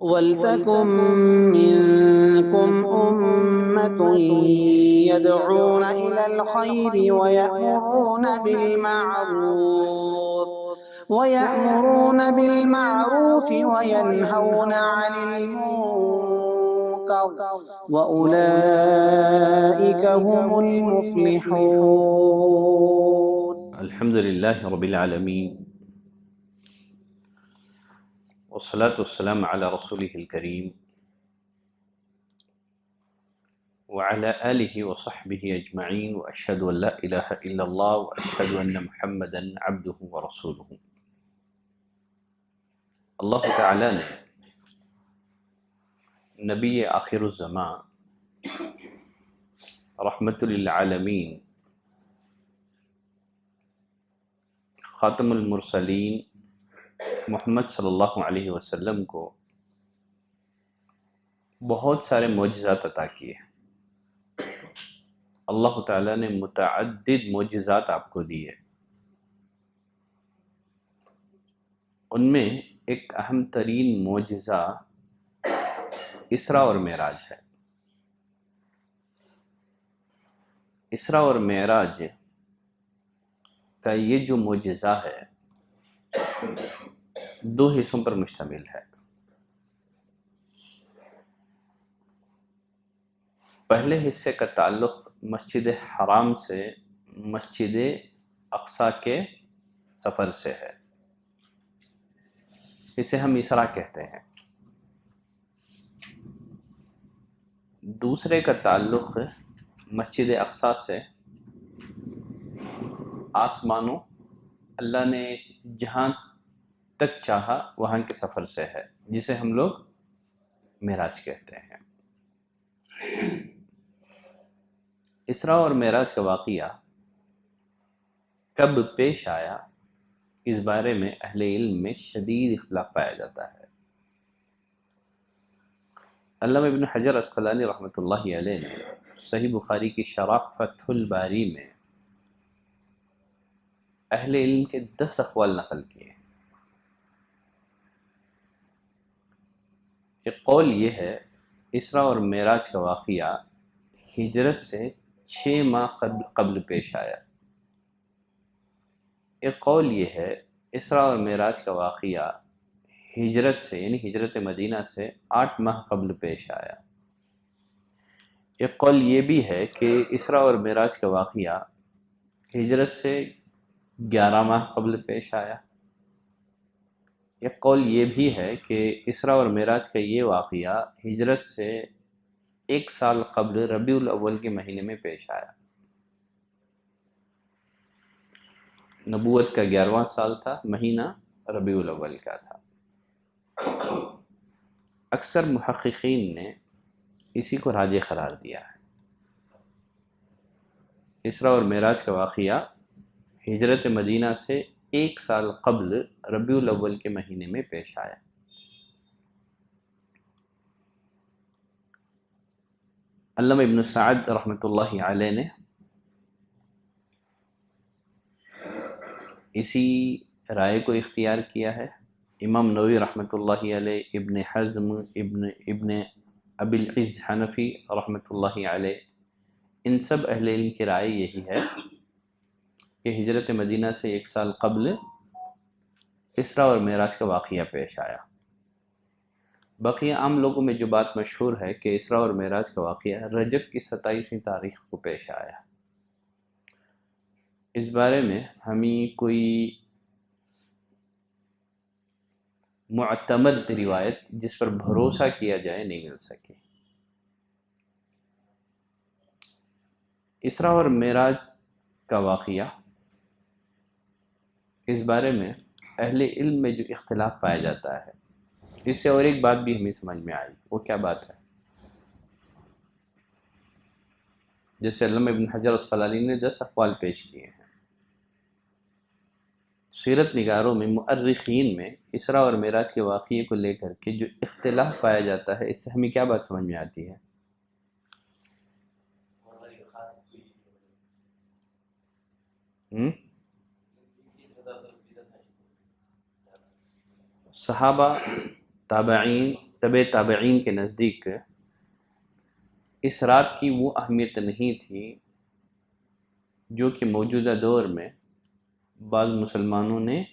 وَلْتَكُن مِّنكُمْ أُمَّةٌ يَدْعُونَ إِلَى الْخَيْرِ وَيَأْمُرُونَ وَيَنْهَوْنَ عَنِ الْمُنكَرِ وَأُولَٰئِكَ هُمُ الْمُفْلِحُونَ. الحمد للہ رب العالمین والصلاة والسلام علی رسولہ الکریم وعلى آلہ وصحبہ اجمعین واشہد ان لا الہ الا اللہ واشہد ان محمدا عبدہ ورسولہ۔ اللہ تعالی نے نبی آخر الزمان رحمت للعالمین خاتم المرسلین محمد صلی اللہ علیہ وسلم کو بہت سارے معجزات عطا کیے۔ اللہ تعالیٰ نے متعدد معجزات آپ کو دیے۔ ان میں ایک اہم ترین معجزہ اسراء اور معراج ہے۔ اسراء اور معراج کا یہ جو معجزہ ہے دو حصوں پر مشتمل ہے۔ پہلے حصے کا تعلق مسجد حرام سے مسجد اقصی کے سفر سے ہے، اسے ہم اسراء کہتے ہیں۔ دوسرے کا تعلق مسجد اقصی سے آسمانوں، اللہ نے جہاں تک چاہا وہاں کے سفر سے ہے، جسے ہم لوگ معراج کہتے ہیں۔ اسراء اور معراج کا واقعہ کب پیش آیا، اس بارے میں اہل علم میں شدید اختلاف پایا جاتا ہے۔ علامہ ابن حجر عسقلانی رحمۃ اللہ علیہ نے صحیح بخاری کی شرح فتح الباری میں اہل علم کے 10 اقوال نقل کیے۔ ایک قول یہ ہے اسراء اور معراج کا واقعہ ہجرت سے 6 ماہ قبل پیش آیا۔ ایک قول یہ ہے اسراء اور معراج کا واقعہ ہجرت سے یعنی ہجرت مدینہ سے 8 ماہ قبل پیش آیا۔ ایک قول یہ بھی ہے کہ اسراء اور معراج کا واقعہ ہجرت سے 11 ماہ قبل پیش آیا۔ ایک قول یہ بھی ہے کہ اسراء اور معراج کا یہ واقعہ ہجرت سے 1 سال قبل ربیع الاول کے مہینے میں پیش آیا۔ نبوت کا 11واں سال تھا، مہینہ ربیع الاول کا تھا۔ اکثر محققین نے اسی کو راجح قرار دیا ہے۔ اسراء اور معراج کا واقعہ ہجرت مدینہ سے 1 سال قبل ربیع الاول کے مہینے میں پیش آیا۔ علامہ ابن سعد رحمۃ اللہ علیہ نے اسی رائے کو اختیار کیا ہے۔ امام نووی رحمۃ اللہ علیہ، ابن حزم، ابن ابی العز حنفی رحمۃ اللہ علیہ، ان سب اہل علم کی رائے یہی ہے کہ ہجرت مدینہ سے 1 سال قبل اسراء اور معراج کا واقعہ پیش آیا۔ باقی عام لوگوں میں جو بات مشہور ہے کہ اسراء اور معراج کا واقعہ رجب کی 27ویں تاریخ کو پیش آیا۔ اس بارے میں ہمیں کوئی معتمد روایت جس پر بھروسہ کیا جائے نہیں مل سکی۔ اسراء اور معراج کا واقعہ، اس بارے میں اہل علم میں جو اختلاف پایا جاتا ہے، اس سے اور ایک بات بھی ہمیں سمجھ میں آئی۔ وہ کیا بات ہے؟ جیسے علامہ ابن حجر عسقلانی نے 10 اقوال پیش کیے ہیں، سیرت نگاروں میں، مؤرخین میں اسراء اور معراج کے واقعے کو لے کر کے جو اختلاف پایا جاتا ہے، اس سے ہمیں کیا بات سمجھ میں آتی ہے؟ صحابہ، تابعین تبع تابعین کے نزدیک اس رات کی وہ اہمیت نہیں تھی جو کہ موجودہ دور میں بعض مسلمانوں نے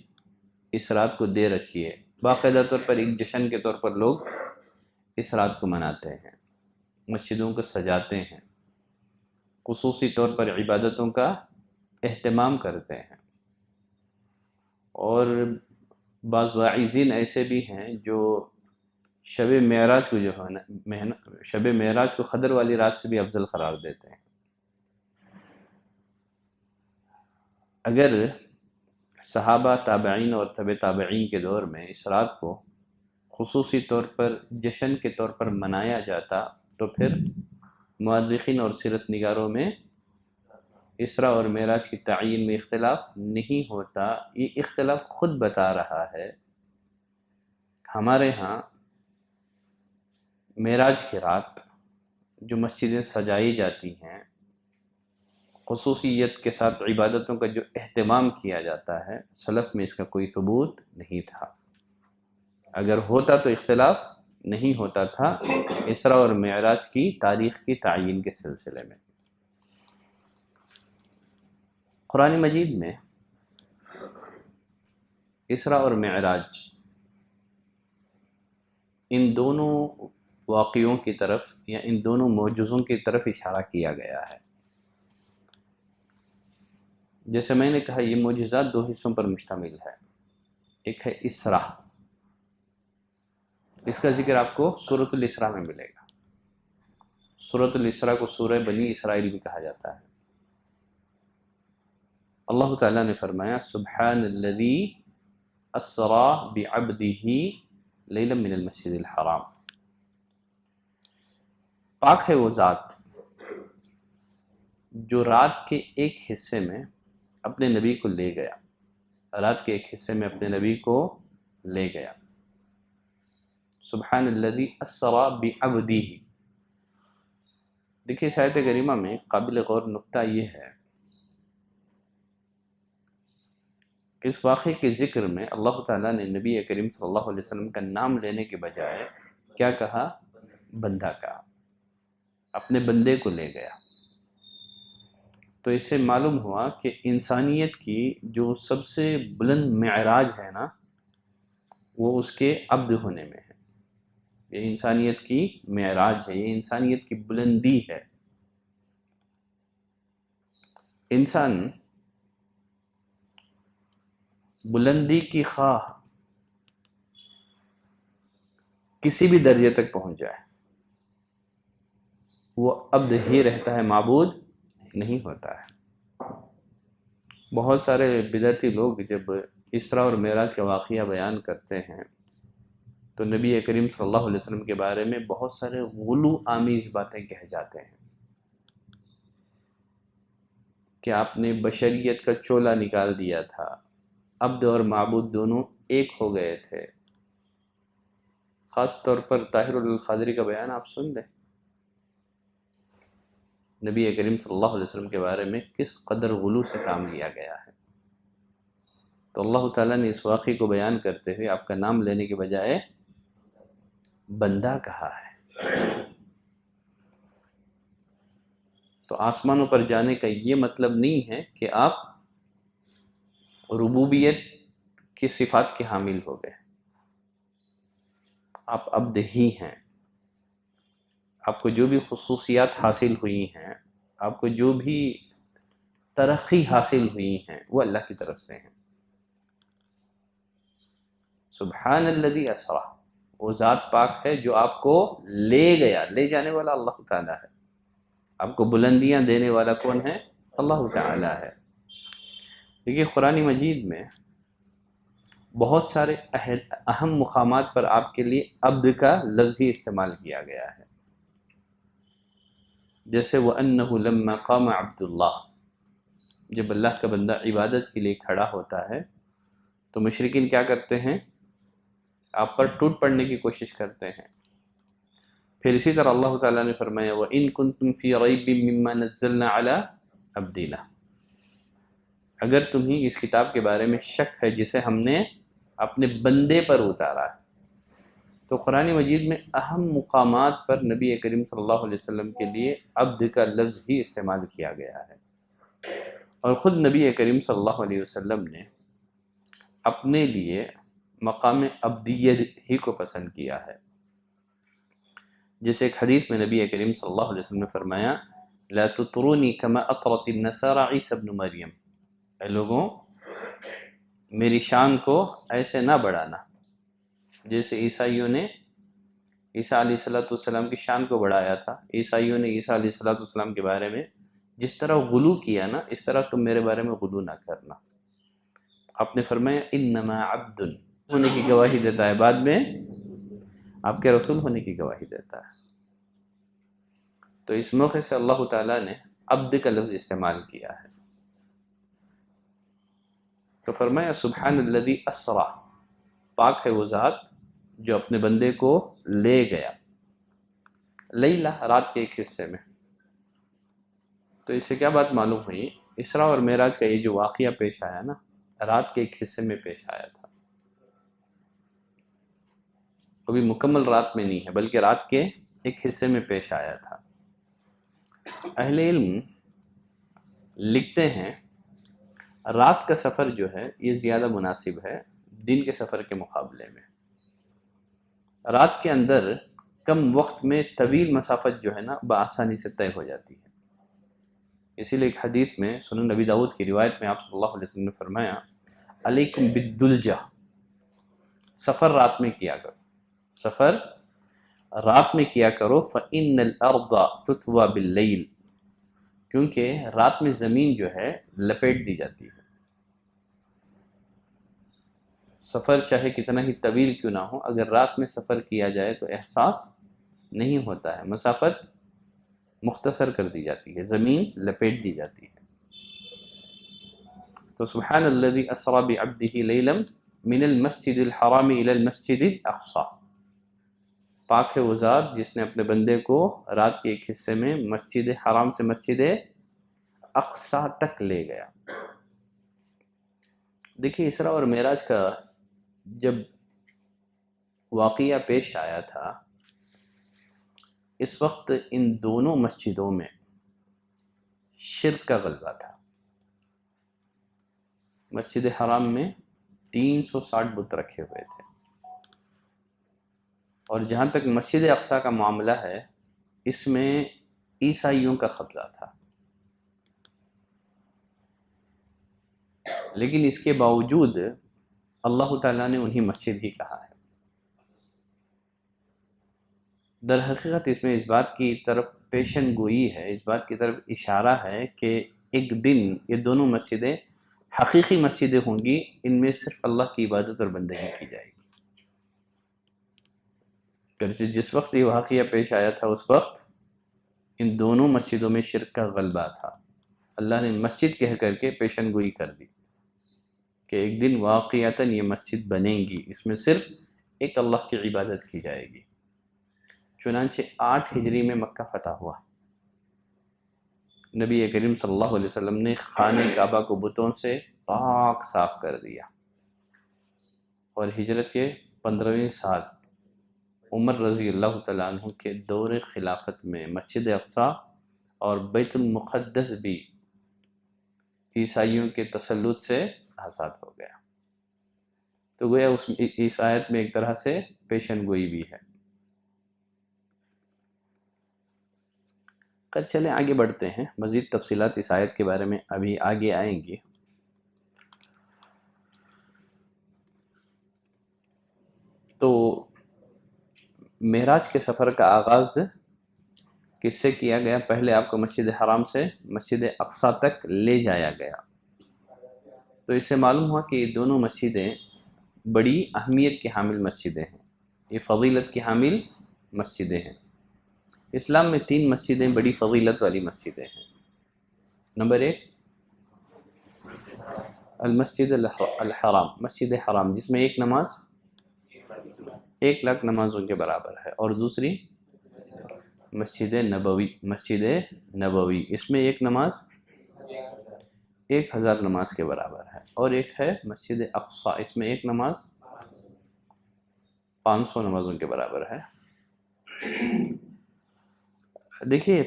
اس رات کو دے رکھی ہے۔ باقاعدہ طور پر ایک جشن کے طور پر لوگ اس رات کو مناتے ہیں، مسجدوں کو سجاتے ہیں، خصوصی طور پر عبادتوں کا اہتمام کرتے ہیں، اور بعض واعظین ایسے بھی ہیں جو شب معراج کو جو ہے نا شب معراج کو قدر والی رات سے بھی افضل قرار دیتے ہیں۔ اگر صحابہ، تابعین اور تبع تابعین کے دور میں اس رات کو خصوصی طور پر جشن کے طور پر منایا جاتا تو پھر مؤرخین اور سیرت نگاروں میں اسراء اور معراج کی تعین میں اختلاف نہیں ہوتا۔ یہ اختلاف خود بتا رہا ہے۔ ہمارے ہاں معراج کی رات جو مسجدیں سجائی جاتی ہیں، خصوصیت کے ساتھ عبادتوں کا جو اہتمام کیا جاتا ہے، سلف میں اس کا کوئی ثبوت نہیں تھا۔ اگر ہوتا تو اختلاف نہیں ہوتا تھا اسراء اور معراج کی تاریخ کی تعین کے سلسلے میں۔ قرآن مجید میں اسراء اور معراج ان دونوں واقعوں کی طرف یا ان دونوں معجزوں کی طرف اشارہ کیا گیا ہے۔ جیسے میں نے کہا، یہ معجزات دو حصوں پر مشتمل ہے۔ ایک ہے اسراء، اس کا ذکر آپ کو سورۃ الاسراء میں ملے گا۔ سورۃ الاسراء کو سورہ بنی اسرائیل بھی کہا جاتا ہے۔ اللہ تعالیٰ نے فرمایا، سبحان الذی اسریٰ بعبدہ لیلا من المسجد الحرام۔ پاک ہے وہ ذات جو رات کے ایک حصے میں اپنے نبی کو لے گیا، رات کے ایک حصے میں اپنے نبی کو لے گیا۔ سبحان الذی اسریٰ بعبدہ۔ دیکھیے اس آیت کریمہ میں قابل غور نقطہ یہ ہے، اس واقعے کے ذکر میں اللہ تعالیٰ نے نبی کریم صلی اللہ علیہ وسلم کا نام لینے کے بجائے کیا کہا؟ بندہ کہا، اپنے بندے کو لے گیا۔ تو اس سے معلوم ہوا کہ انسانیت کی جو سب سے بلند معراج ہے نا، وہ اس کے عبد ہونے میں ہے۔ یہ انسانیت کی معراج ہے، یہ انسانیت کی بلندی ہے۔ انسان بلندی کی خواہ کسی بھی درجے تک پہنچ جائے، وہ عبد ہی رہتا ہے، معبود نہیں ہوتا ہے۔ بہت سارے بدعتی لوگ جب اسراء اور معراج کا واقعہ بیان کرتے ہیں تو نبی کریم صلی اللہ علیہ وسلم کے بارے میں بہت سارے غلو آمیز باتیں کہہ جاتے ہیں کہ آپ نے بشریت کا چولا نکال دیا تھا، عبد اور معبود دونوں ایک ہو گئے تھے۔ خاص طور پر طاہر القادری کا بیان آپ سن لیں، نبی کریم صلی اللہ علیہ وسلم کے بارے میں کس قدر غلو سے کام لیا گیا ہے۔ تو اللہ تعالیٰ نے اس واقعے کو بیان کرتے ہوئے آپ کا نام لینے کے بجائے بندہ کہا ہے۔ تو آسمانوں پر جانے کا یہ مطلب نہیں ہے کہ آپ ربوبیت کی صفات کے حامل ہو گئے، آپ عبد ہی ہیں۔ آپ کو جو بھی خصوصیات حاصل ہوئی ہیں، آپ کو جو بھی ترقی حاصل ہوئی ہیں، وہ اللہ کی طرف سے ہیں۔ سبحان الذی اسریٰ، وہ ذات پاک ہے جو آپ کو لے گیا۔ لے جانے والا اللہ تعالیٰ ہے، آپ کو بلندیاں دینے والا کون ہے؟ اللہ تعالیٰ ہے۔ دیکھیے قرآن مجید میں بہت سارے اہم مقامات پر آپ کے لیے عبد کا لفظ ہی استعمال کیا گیا ہے، جیسے وَأَنَّهُ لَمَّا قَامَ عَبْدُ اللَّهِ، جب اللہ کا بندہ عبادت کے لیے کھڑا ہوتا ہے تو مشرکین کیا کرتے ہیں؟ آپ پر ٹوٹ پڑنے کی کوشش کرتے ہیں۔ پھر اسی طرح اللہ تعالیٰ نے فرمایا وَإِن كُنتُمْ فِي رَيْبٍ مِّمَّا نَزَّلْنَا عَلَىٰ عَبْدِنَا، اگر تمہیں اس کتاب کے بارے میں شک ہے جسے ہم نے اپنے بندے پر اتارا ہے، تو قرآن مجید میں اہم مقامات پر نبی کریم صلی اللہ علیہ وسلم کے لیے عبد کا لفظ ہی استعمال کیا گیا ہے، اور خود نبی کریم صلی اللہ علیہ وسلم نے اپنے لیے مقام عبدیت ہی کو پسند کیا ہے۔ جیسے ایک حدیث میں نبی کریم صلی اللہ علیہ وسلم نے فرمایا لا تطرونی کما اطرت النصارى عیسی ابن مریم، اے لوگوں میری شان کو ایسے نہ بڑھانا جیسے عیسائیوں نے عیسیٰ علیہ السلام کی شان کو بڑھایا تھا۔ عیسائیوں نے عیسیٰ علیہ السلام کے بارے میں جس طرح غلو کیا نا، اس طرح تم میرے بارے میں غلو نہ کرنا۔ آپ نے فرمایا انما عبد ہونے کی گواہی دیتا ہے، بعد میں آپ کے رسول ہونے کی گواہی دیتا ہے۔ تو اس موقع سے اللہ تعالیٰ نے عبد کا لفظ استعمال کیا ہے۔ تو فرمایا سبحان الذی اسرا، پاک ہے وہ ذات جو اپنے بندے کو لے گیا، لیلہ رات کے ایک حصے میں۔ تو اس سے کیا بات معلوم ہوئی؟ اسراء اور معراج کا یہ جو واقعہ پیش آیا نا، رات کے ایک حصے میں پیش آیا تھا، ابھی مکمل رات میں نہیں ہے بلکہ رات کے ایک حصے میں پیش آیا تھا۔ اہل علم لکھتے ہیں رات کا سفر جو ہے یہ زیادہ مناسب ہے دن کے سفر کے مقابلے میں۔ رات کے اندر کم وقت میں طویل مسافت جو ہے نا بآسانی سے طے ہو جاتی ہے۔ اسی لیے ایک حدیث میں سنن نبی داؤد کی روایت میں آپ صلی اللہ علیہ وسلم نے فرمایا علیکم بالدلجہ، سفر رات میں کیا کرو، سفر رات میں کیا کرو، فإن الأرض تطوى باللیل، کیونکہ رات میں زمین جو ہے لپیٹ دی جاتی ہے۔ سفر چاہے کتنا ہی طویل کیوں نہ ہو، اگر رات میں سفر کیا جائے تو احساس نہیں ہوتا ہے، مسافت مختصر کر دی جاتی ہے، زمین لپیٹ دی جاتی ہے۔ تو سبحان الذی اسری بعبدہ لیلا من المسجد الحرام الی المسجد الاقصی، پاک ہے وہ ذات جس نے اپنے بندے کو رات کے ایک حصے میں مسجد حرام سے مسجد اقصی تک لے گیا۔ دیکھیے اسراء اور معراج کا جب واقعہ پیش آیا تھا، اس وقت ان دونوں مسجدوں میں شرک کا غلبہ تھا۔ مسجد حرام میں 360 بت رکھے ہوئے تھے، اور جہاں تک مسجد اقصی کا معاملہ ہے اس میں عیسائیوں کا قبضہ تھا، لیکن اس کے باوجود اللہ تعالیٰ نے انہیں مسجد ہی کہا ہے۔ در حقیقت اس میں اس بات کی طرف پیشن گوئی ہے، اس بات کی طرف اشارہ ہے کہ ایک دن یہ دونوں مسجدیں حقیقی مسجدیں ہوں گی، ان میں صرف اللہ کی عبادت اور بندگی کی جائے گی۔ گرچہ جس وقت یہ واقعہ پیش آیا تھا اس وقت ان دونوں مسجدوں میں شرک کا غلبہ تھا۔ اللہ نے مسجد کہہ کر کے پیشن گوئی کر دی کہ ایک دن واقعتاً یہ مسجد بنے گی، اس میں صرف ایک اللہ کی عبادت کی جائے گی۔ چنانچہ 8 ہجری میں مکہ فتح ہوا، نبی کریم صلی اللہ علیہ وسلم نے خانہ کعبہ کو بتوں سے پاک صاف کر دیا، اور ہجرت کے 15ویں سال عمر رضی اللہ تعالیٰ عنہ کے دور خلافت میں مسجد اقصی اور بیت المقدس بھی عیسائیوں کے تسلط سے آزاد ہو گیا۔ تو گویا اس آیت میں ایک طرح سے پیشن گوئی بھی ہے۔ خیر چلیں آگے بڑھتے ہیں، مزید تفصیلات اس آیت کے بارے میں ابھی آگے آئیں گی۔ تو معراج کے سفر کا آغاز کس سے کیا گیا؟ پہلے آپ کو مسجد حرام سے مسجد اقصی تک لے جایا گیا۔ تو اس سے معلوم ہوا کہ یہ دونوں مسجدیں بڑی اہمیت کی حامل مسجدیں ہیں، یہ فضیلت کی حامل مسجدیں ہیں۔ اسلام میں 3 مسجدیں بڑی فضیلت والی مسجدیں ہیں۔ نمبر 1 المسجد الحرام، مسجد حرام جس میں ایک نماز 1,00,000 نمازوں کے برابر ہے، اور دوسری مسجد نبوی، مسجد نبوی اس میں ایک نماز 1,000 نماز کے برابر ہے، اور ایک ہے مسجد اقصی، اس میں ایک نماز 500 نمازوں کے برابر ہے۔ دیکھیے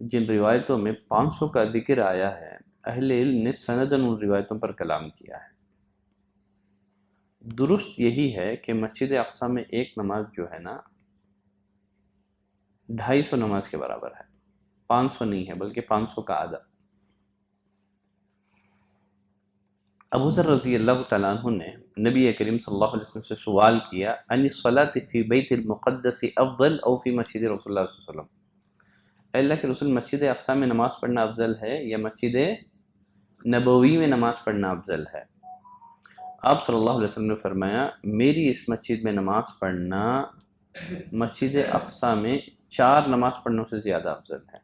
جن روایتوں میں 500 کا ذکر آیا ہے، اہل علم نے سنداً ان روایتوں پر کلام کیا ہے۔ درست یہی ہے کہ مسجد اقصی میں ایک نماز جو ہے نا 250 نماز کے برابر ہے، 500 نہیں ہے بلکہ 500 کا آدھا۔ ابو ذر رضی اللہ تعالیٰ عنہ نے نبی کریم صلی اللہ علیہ وسلم سے سوال کیا ان الصلاۃ فی بیت المقدس افضل او فی مسجد رسول اللہ صلی اللہ علیہ وسلم، اے اللہ کے رسول مسجد اقصی میں نماز پڑھنا افضل ہے یا مسجد نبوی میں نماز پڑھنا افضل ہے؟ آپ صلی اللہ علیہ وسلم نے فرمایا میری اس مسجد میں نماز پڑھنا مسجد اقصی میں 4 نماز پڑھنے سے زیادہ افضل ہے۔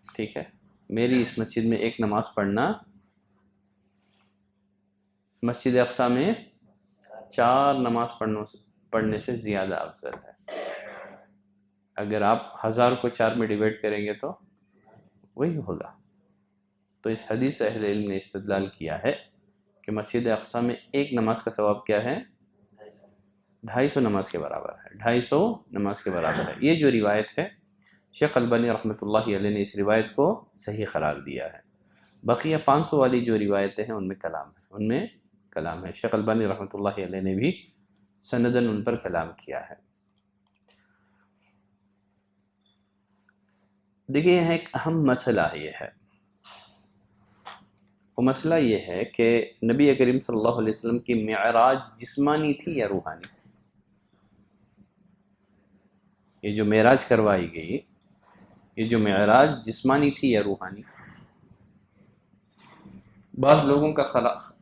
ٹھیک ہے، میری اس مسجد میں ایک نماز پڑھنا مسجد اقصی میں 4 نماز پڑھنے سے زیادہ افضل ہے۔ اگر آپ 1000 کو 4 میں ڈیوائڈ کریں گے تو وہی ہوگا۔ تو اس حدیث سے اہل علم نے استدلال کیا ہے کہ مسجد اقصی میں ایک نماز کا ثواب کیا ہے؟ 250 نماز کے برابر ہے، 250 نماز کے برابر ہے۔ یہ جو روایت ہے شیخ البانی رحمۃ اللہ علیہ نے اس روایت کو صحیح قرار دیا ہے۔ بقیہ 500 والی جو روایتیں ہیں ان میں کلام ہے، شیخ البانی رحمۃ اللہ علیہ نے بھی سنداً ان پر کلام کیا ہے۔ دیکھیے یہاں ایک اہم مسئلہ یہ ہے، وہ مسئلہ یہ ہے کہ نبی کریم صلی اللہ علیہ وسلم کی معراج جسمانی تھی یا روحانی؟ یہ جو معراج کروائی گئی، یہ جو معراج جسمانی تھی یا روحانی؟ بعض لوگوں کا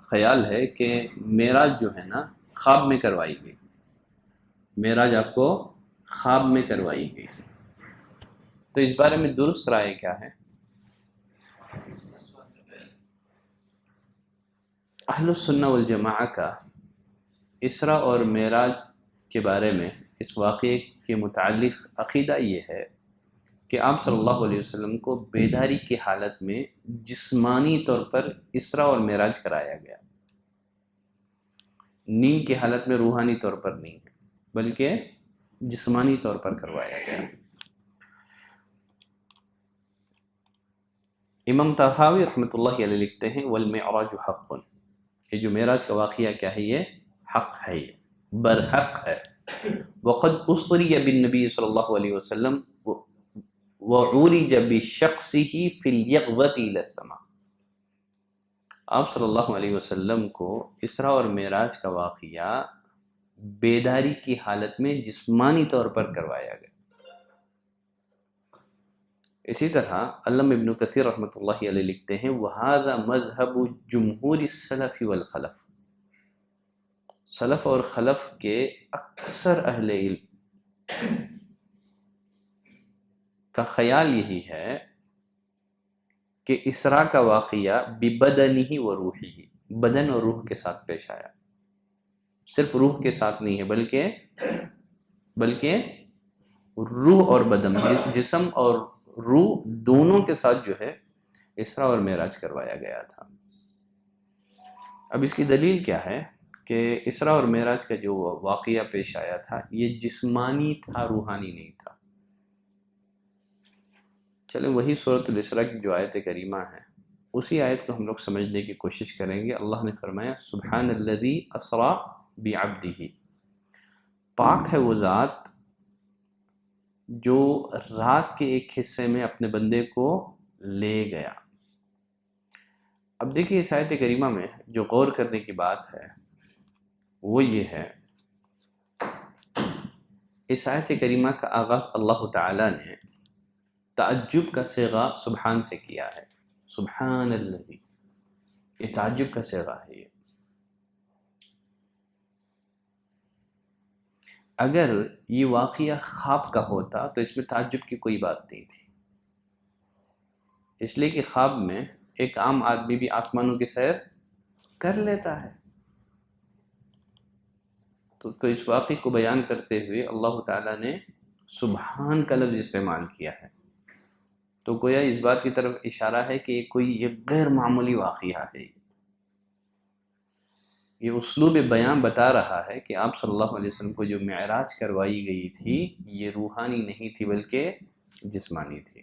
خیال ہے کہ معراج جو ہے نا خواب میں کروائی گئی، معراج آپ کو خواب میں کروائی گئی۔ تو اس بارے میں درست رائے کیا ہے؟ اہل السنہ والجماعہ کا اسراء اور معراج کے بارے میں اس واقعے کے متعلق عقیدہ یہ ہے کہ آپ صلی اللہ علیہ وسلم کو بیداری کی حالت میں جسمانی طور پر اسراء اور معراج کرایا گیا، نیند کی حالت میں روحانی طور پر نہیں ہے بلکہ جسمانی طور پر کروایا گیا۔ امام طحاوی رحمۃ اللہ علیہ لکھتے ہیں والمعراج حق، یہ جو معراج کا واقعہ کیا ہے، یہ حق ہے، یہ برحق ہے۔ وقد اسری بالنبی صلی اللہ علیہ وسلم وعرج بشخصه فی الیقظۃ الی السماء، آپ صلی اللہ علیہ وسلم کو اسراء اور معراج کا واقعہ بیداری کی حالت میں جسمانی طور پر کروایا گیا۔ اسی طرح علامہ ابن کثیر رحمۃ اللہ علیہ لکھتے ہیں وَهَذَا مَذْهَبُ جُمْهُورِ السَّلَفِ وَالْخَلَفِ، سلف اور خلف کے اکثر اہل علم کا خیال یہی ہے کہ اسراء کا واقعہ ببدنہ و روحہ، بدن اور روح کے ساتھ پیش آیا، صرف روح کے ساتھ نہیں ہے بلکہ روح اور بدن، جسم اور روح دونوں کے ساتھ جو ہے اسراء اور معراج کروایا گیا تھا۔ اب اس کی دلیل کیا ہے کہ اسراء اور معراج کا جو واقعہ پیش آیا تھا یہ جسمانی تھا، روحانی نہیں تھا۔ چلیں وہی سورۃ الاسراء کی جو آیت کریمہ ہے اسی آیت کو ہم لوگ سمجھنے کی کوشش کریں گے۔ اللہ نے فرمایا سبحان الذی اسریٰ بعبدہ، پاک ہے وہ ذات جو رات کے ایک حصے میں اپنے بندے کو لے گیا۔ اب دیکھیے اس آیت کریمہ میں جو غور کرنے کی بات ہے وہ یہ ہے، اس آیت کریمہ کا آغاز اللہ تعالیٰ نے تعجب کا صیغہ سبحان سے کیا ہے، سبحان الذی، یہ تعجب کا صیغہ ہے۔ یہ اگر یہ واقعہ خواب کا ہوتا تو اس میں تعجب کی کوئی بات نہیں تھی، اس لیے کہ خواب میں ایک عام آدمی بھی آسمانوں کی سیر کر لیتا ہے۔ تو اس واقعے کو بیان کرتے ہوئے اللہ تعالیٰ نے سبحان کا لفظ استعمال کیا ہے، تو گویا اس بات کی طرف اشارہ ہے کہ یہ غیر معمولی واقعہ ہے۔ یہ اسلوب بیان بتا رہا ہے کہ آپ صلی اللہ علیہ وسلم کو جو معراج کروائی گئی تھی یہ روحانی نہیں تھی بلکہ جسمانی تھی۔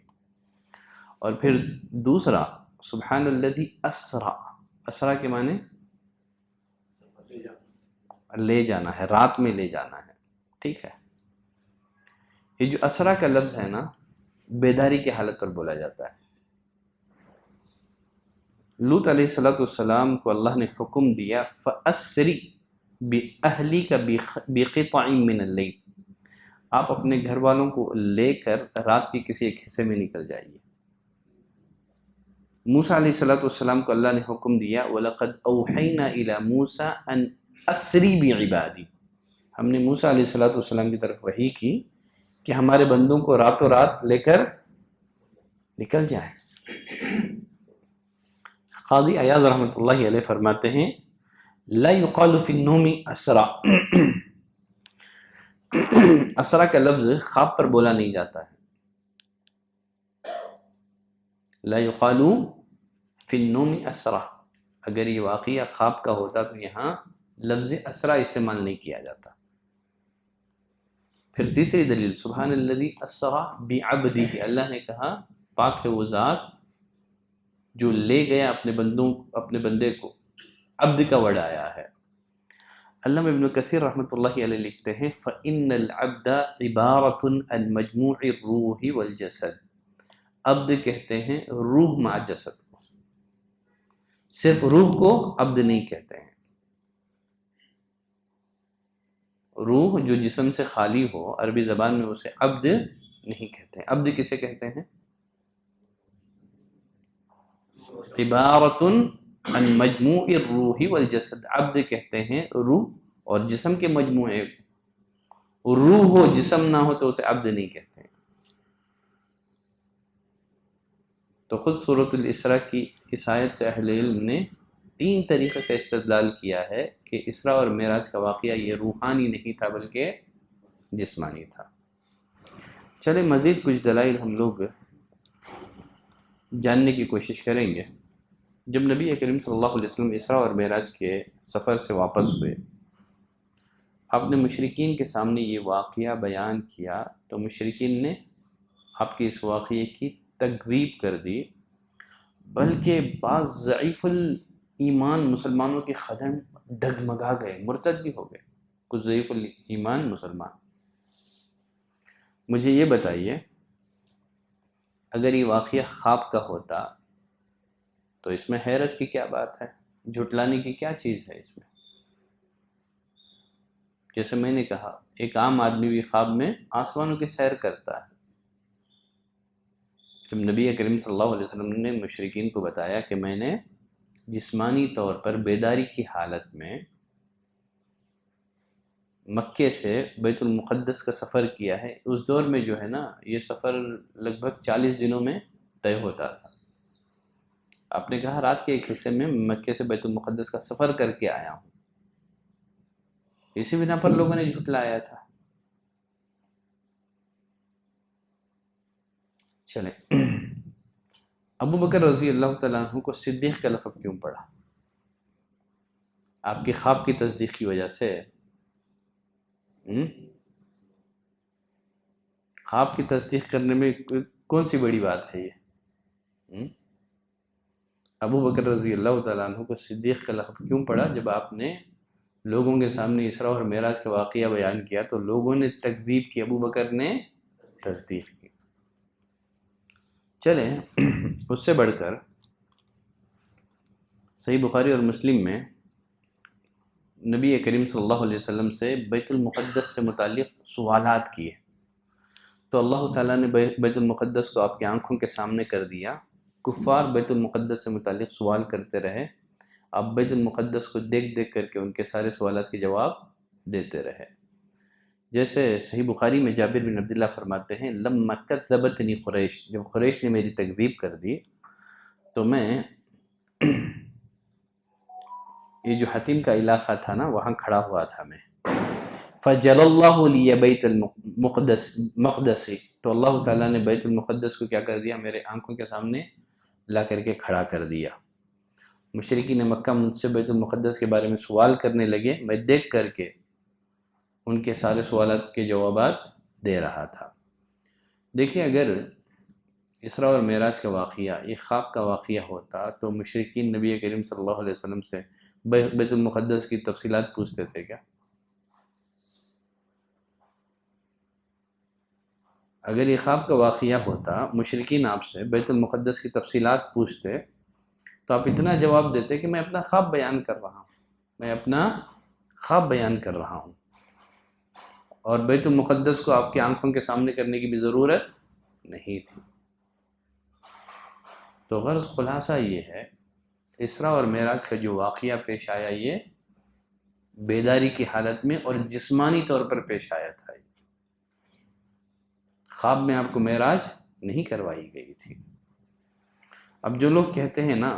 اور پھر دوسرا سبحان الذی اسرا، اسرا کے معنی لے جانا ہے، رات میں لے جانا ہے، ٹھیک ہے۔ یہ جو اسرا کا لفظ ہے نا بیداری کی حالت پر بولا جاتا ہے۔ لوط علیہ السلام کو اللہ نے حکم دیا فَأَسْرِ بِأَهْلِكَ بِقِطَعٍ مِّنَ اللَّيْلِ، آپ اپنے گھر والوں کو لے کر رات کے کسی ایک حصے میں نکل جائیے۔ موسیٰ علیہ السلام کو اللہ نے حکم دیا وَلَقَدْ أَوْحَيْنَا إِلَى مُوسَىٰ أَنْ أَسْرِ بِعِبَادِي، ہم نے موسیٰ علیہ السلام کی طرف وحی کی کہ ہمارے بندوں کو راتوں رات لے کر نکل جائیں۔ قاضی ایاز رحمۃ اللہ علیہ فرماتے ہیں لا يقال في النوم اسرا، اسرا کا لفظ خواب پر بولا نہیں جاتا ہے۔ لا يقال في النوم اسرا، اگر یہ واقعہ خواب کا ہوتا تو یہاں لفظ اسرا استعمال نہیں کیا جاتا۔ پھر تیسری دلیل سبحان الذی اسرا بعبدہ، اللہ نے کہا پاک ہے وہ ذات جو لے گیا اپنے بندے کو، عبد کا ورڈ آیا ہے۔ علامہ ابن کثیر رحمۃ اللہ علیہ لکھتے ہیں فَإِنَّ الْعَبْدَ عِبَارَةٌ عَنْ مَجْمُوعِ الرُّوحِ وَالْجَسَدِ، عبد کہتے ہیں روح مع جسد کو، صرف روح کو عبد نہیں کہتے ہیں۔ روح جو جسم سے خالی ہو عربی زبان میں اسے عبد نہیں کہتے ہیں۔ عبد کسے کہتے ہیں؟ عبارۃ عن مجموع الروح والجسد، عبد کہتے ہیں روح اور جسم کے مجموعے کو، روح ہو جسم نہ ہو تو اسے عبد نہیں کہتے ہیں۔ تو خود سورۃ الاسراء کی اس آیت سے اہل علم نے 3 طریقے سے استدلال کیا ہے کہ اسراء اور معراج کا واقعہ یہ روحانی نہیں تھا بلکہ جسمانی تھا۔ چلے مزید کچھ دلائل ہم لوگ جاننے کی کوشش کریں گے۔ جب نبی کریم صلی اللہ علیہ وسلم اسراء اور معراج کے سفر سے واپس ہوئے، آپ نے مشرکین کے سامنے یہ واقعہ بیان کیا تو مشرکین نے آپ کے اس واقعے کی تکذیب کر دی، بلکہ بعض ضعیف الایمان مسلمانوں کے قدم ڈگمگا گئے، مرتد بھی ہو گئے کچھ ضعیف الایمان مسلمان۔ مجھے یہ بتائیے اگر یہ واقعہ خواب کا ہوتا تو اس میں حیرت کی کیا بات ہے، جھٹلانے کی کیا چیز ہے اس میں؟ جیسے میں نے کہا ایک عام آدمی بھی خواب میں آسمانوں کی سیر کرتا ہے۔ جب نبی کریم صلی اللہ علیہ وسلم نے مشرکین کو بتایا کہ میں نے جسمانی طور پر بیداری کی حالت میں مکے سے بیت المقدس کا سفر کیا ہے، اس دور میں جو ہے نا یہ سفر لگ بھگ 40 دنوں میں طے ہوتا تھا۔ آپ نے کہا رات کے ایک حصے میں مکے سے بیت المقدس کا سفر کر کے آیا ہوں، اسی بنا پر لوگوں نے جھٹلایا تھا۔ چلیں ابو بکر رضی اللہ تعالیٰ عنہ کو صدیق کا لقب کیوں پڑا؟ آپ کی خواب کی تصدیق کی وجہ سے؟ خواب کی تصدیق کرنے میں کون سی بڑی بات ہے یہ؟ ابو بکر رضی اللہ تعالیٰ عنہ کو صدیق کا لقب کیوں پڑا؟ جب آپ نے لوگوں کے سامنے اسراء اور معراج کا واقعہ بیان کیا تو لوگوں نے تکذیب کی، ابو بکر نے تصدیق کی۔ چلیں اس سے بڑھ کر صحیح بخاری اور مسلم میں نبی کریم صلی اللہ علیہ وسلم سے بیت المقدس سے متعلق سوالات کیے تو اللہ تعالیٰ نے بیت المقدس کو آپ کی آنکھوں کے سامنے کر دیا۔ کفار بیت المقدس سے متعلق سوال کرتے رہے، آپ بیت المقدس کو دیکھ دیکھ کر کے ان کے سارے سوالات کے جواب دیتے رہے۔ جیسے صحیح بخاری میں جابر بن عبداللہ فرماتے ہیں لما کذبتنی قریش، جب قریش نے میری تکذیب کر دی تو میں یہ جو حتیم کا علاقہ تھا نا وہاں کھڑا ہوا تھا میں، فجل اللہ لی بیت المقدس، تو اللہ تعالیٰ نے بیت المقدس کو کیا کر دیا؟ میرے آنکھوں کے سامنے لا کر کے کھڑا کر دیا۔ مشرکین مکہ مجھ سے بیت المقدس کے بارے میں سوال کرنے لگے، میں دیکھ کر کے ان کے سارے سوالات کے جوابات دے رہا تھا۔ دیکھیے، اگر اسراء اور معراج کا واقعہ یہ خواب کا واقعہ ہوتا تو مشرکین نبی کریم صلی اللہ علیہ وسلم سے بیت المقدس کی تفصیلات پوچھتے تھے کیا؟ اگر یہ خواب کا واقعہ ہوتا، مشرکین آپ سے بیت المقدس کی تفصیلات پوچھتے تو آپ اتنا جواب دیتے کہ میں اپنا خواب بیان کر رہا ہوں، میں اپنا خواب بیان کر رہا ہوں، اور بیت المقدس کو آپ کی آنکھوں کے سامنے کرنے کی بھی ضرورت نہیں تھی۔ تو غرض خلاصہ یہ ہے، اسراء اور معراج کا جو واقعہ پیش آیا یہ بیداری کی حالت میں اور جسمانی طور پر پیش آیا تھا۔ خواب میں آپ کو معراج نہیں کروائی گئی تھی۔ اب جو لوگ کہتے ہیں نا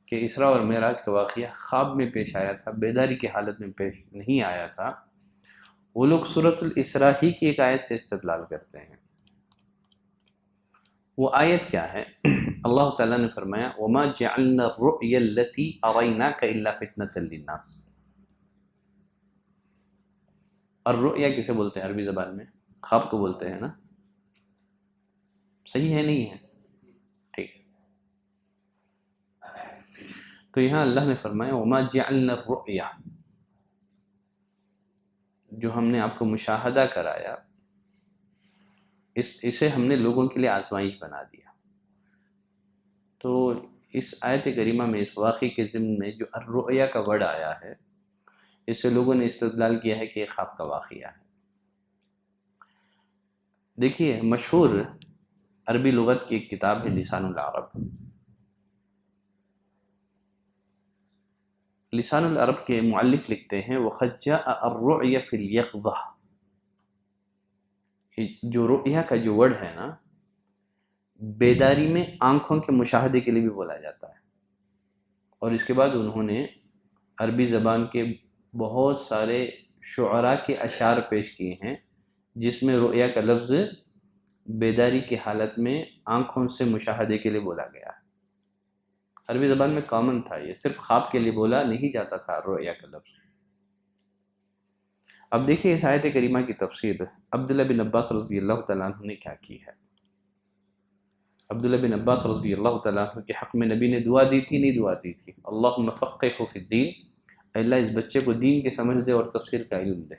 کہ اسراء اور معراج کا واقعہ خواب میں پیش آیا تھا، بیداری کی حالت میں پیش نہیں آیا تھا، وہ لوگ سورۃ الاسراء ہی کی ایک آیت سے استدلال کرتے ہیں۔ وہ آیت کیا ہے؟ اللہ تعالیٰ نے فرمایا وَمَا جَعَلْنَا الرُّؤْيَا الَّتِي أَرَيْنَاكَ إِلَّا فِتْنَةً لِلنَّاسِ۔ اور رؤیا کسے بولتے ہیں عربی زبان میں؟ خواب کو بولتے ہیں نا، صحیح ہے نہیں ہے؟ ٹھیک ہے، تو یہاں اللہ نے فرمایا وَمَا جَعَلْنَا الرُّؤْيَا، جو ہم نے آپ کو مشاہدہ کرایا، اسے ہم نے لوگوں کے لیے آزمائش بنا دیا۔ تو اس آیت کریمہ میں اس واقعے کے ضمن میں جو الرؤیا کا ورڈ آیا ہے، اس سے لوگوں نے استدلال کیا ہے کہ یہ خواب کا واقعہ ہے۔ دیکھیے، مشہور عربی لغت کی ایک کتاب ہے لسان العرب۔ لسان العرب کے مؤلف لکھتے ہیں وَقَدْ جَاءَ الرُّؤْيَا فِي الْيَقْظَةِ، جو رؤیا کا جو ورڈ ہے نا، بیداری میں آنکھوں کے مشاہدے کے لیے بھی بولا جاتا ہے۔ اور اس کے بعد انہوں نے عربی زبان کے بہت سارے شعراء کے اشعار پیش کیے ہیں جس میں رؤیا کا لفظ بیداری کی حالت میں آنکھوں سے مشاہدے کے لیے بولا گیا ہے۔ عربی زبان میں کامن تھا، یہ صرف خواب کے لیے بولا نہیں جاتا تھا رؤیا کا لفظ۔ اب دیکھیے اس آیت کریمہ کی تفسیر عبداللہ بن عباس رضی اللہ تعالیٰ عنہ نے کیا کی ہے۔ عبداللہ بن عباس رضی اللہ تعالیٰ عنہ کے حق میں نبی نے دعا دی تھی، نہیں دعا دی تھی؟ اللہم فقہہ فی الدین، اے اللہ اس بچے کو دین کے سمجھ دے اور تفسیر کا علم دے۔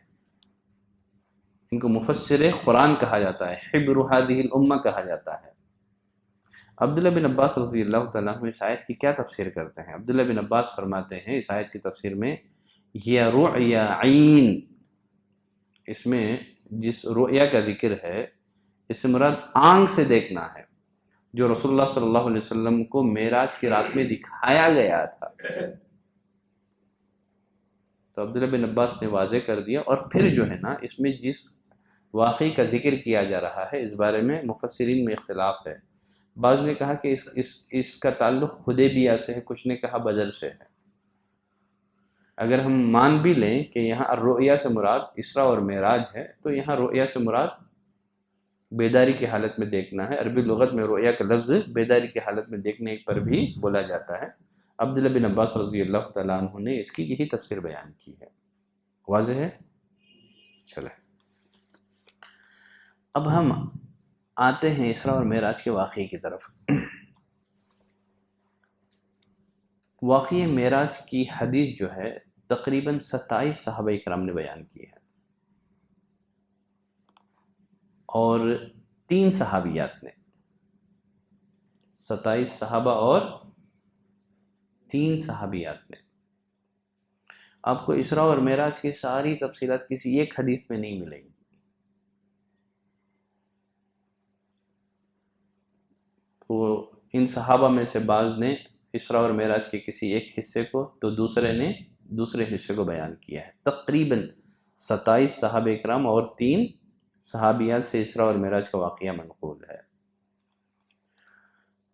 ان کو مفسر قرآن کہا جاتا ہے، حبر ہذہ الامہ کہا جاتا ہے۔ عبداللہ بن عباس رضی اللہ تعالیٰ عنہ اس آیت کی کیا تفسیر کرتے ہیں؟ عبداللہ بن عباس فرماتے ہیں اس آیت کی تفسیر میں یہ رؤیا عین، اس میں جس رؤیا کا ذکر ہے اس سے مراد آنکھ سے دیکھنا ہے، جو رسول اللہ صلی اللہ علیہ وسلم کو معراج کی رات میں دکھایا گیا تھا۔ تو عبداللہ بن عباس نے واضح کر دیا، اور پھر جو ہے نا اس میں جس واقعی کا ذکر کیا جا رہا ہے اس بارے میں مفسرین میں اختلاف ہے۔ بعض نے کہا کہ اس کا تعلق حدیبیہ سے ہے، کچھ نے کہا بدر سے ہے۔ اگر ہم مان بھی لیں کہ یہاں الرؤیا سے مراد اسراء اور معراج ہے، تو یہاں رؤیا سے مراد بیداری کی حالت میں دیکھنا ہے۔ عربی لغت میں رؤیا کا لفظ بیداری کی حالت میں دیکھنے پر بھی بولا جاتا ہے۔ عبداللہ بن عباس رضی اللہ تعالیٰ عنہ نے اس کی یہی تفسیر بیان کی ہے۔ واضح ہے؟ چلے اب ہم آتے ہیں اسراء اور معراج کے واقعے کی طرف۔ واقعہ معراج کی حدیث جو ہے تقریباً 27 صحابہ کرام نے بیان کی ہے، اور 3 صحابیات نے، 27 صحابہ اور 3 صحابیات نے۔ آپ کو اسراء اور معراج کی ساری تفصیلات کسی ایک حدیث میں نہیں ملیں گی۔ تو ان صحابہ میں سے بعض نے اسراء اور معراج کے کسی ایک حصے کو تو دوسرے نے دوسرے حصے کو بیان کیا ہے۔ تقریباً 27 صحابہ کرام اور 3 صحابیات سے اسراء اور معراج کا واقعہ منقول ہے،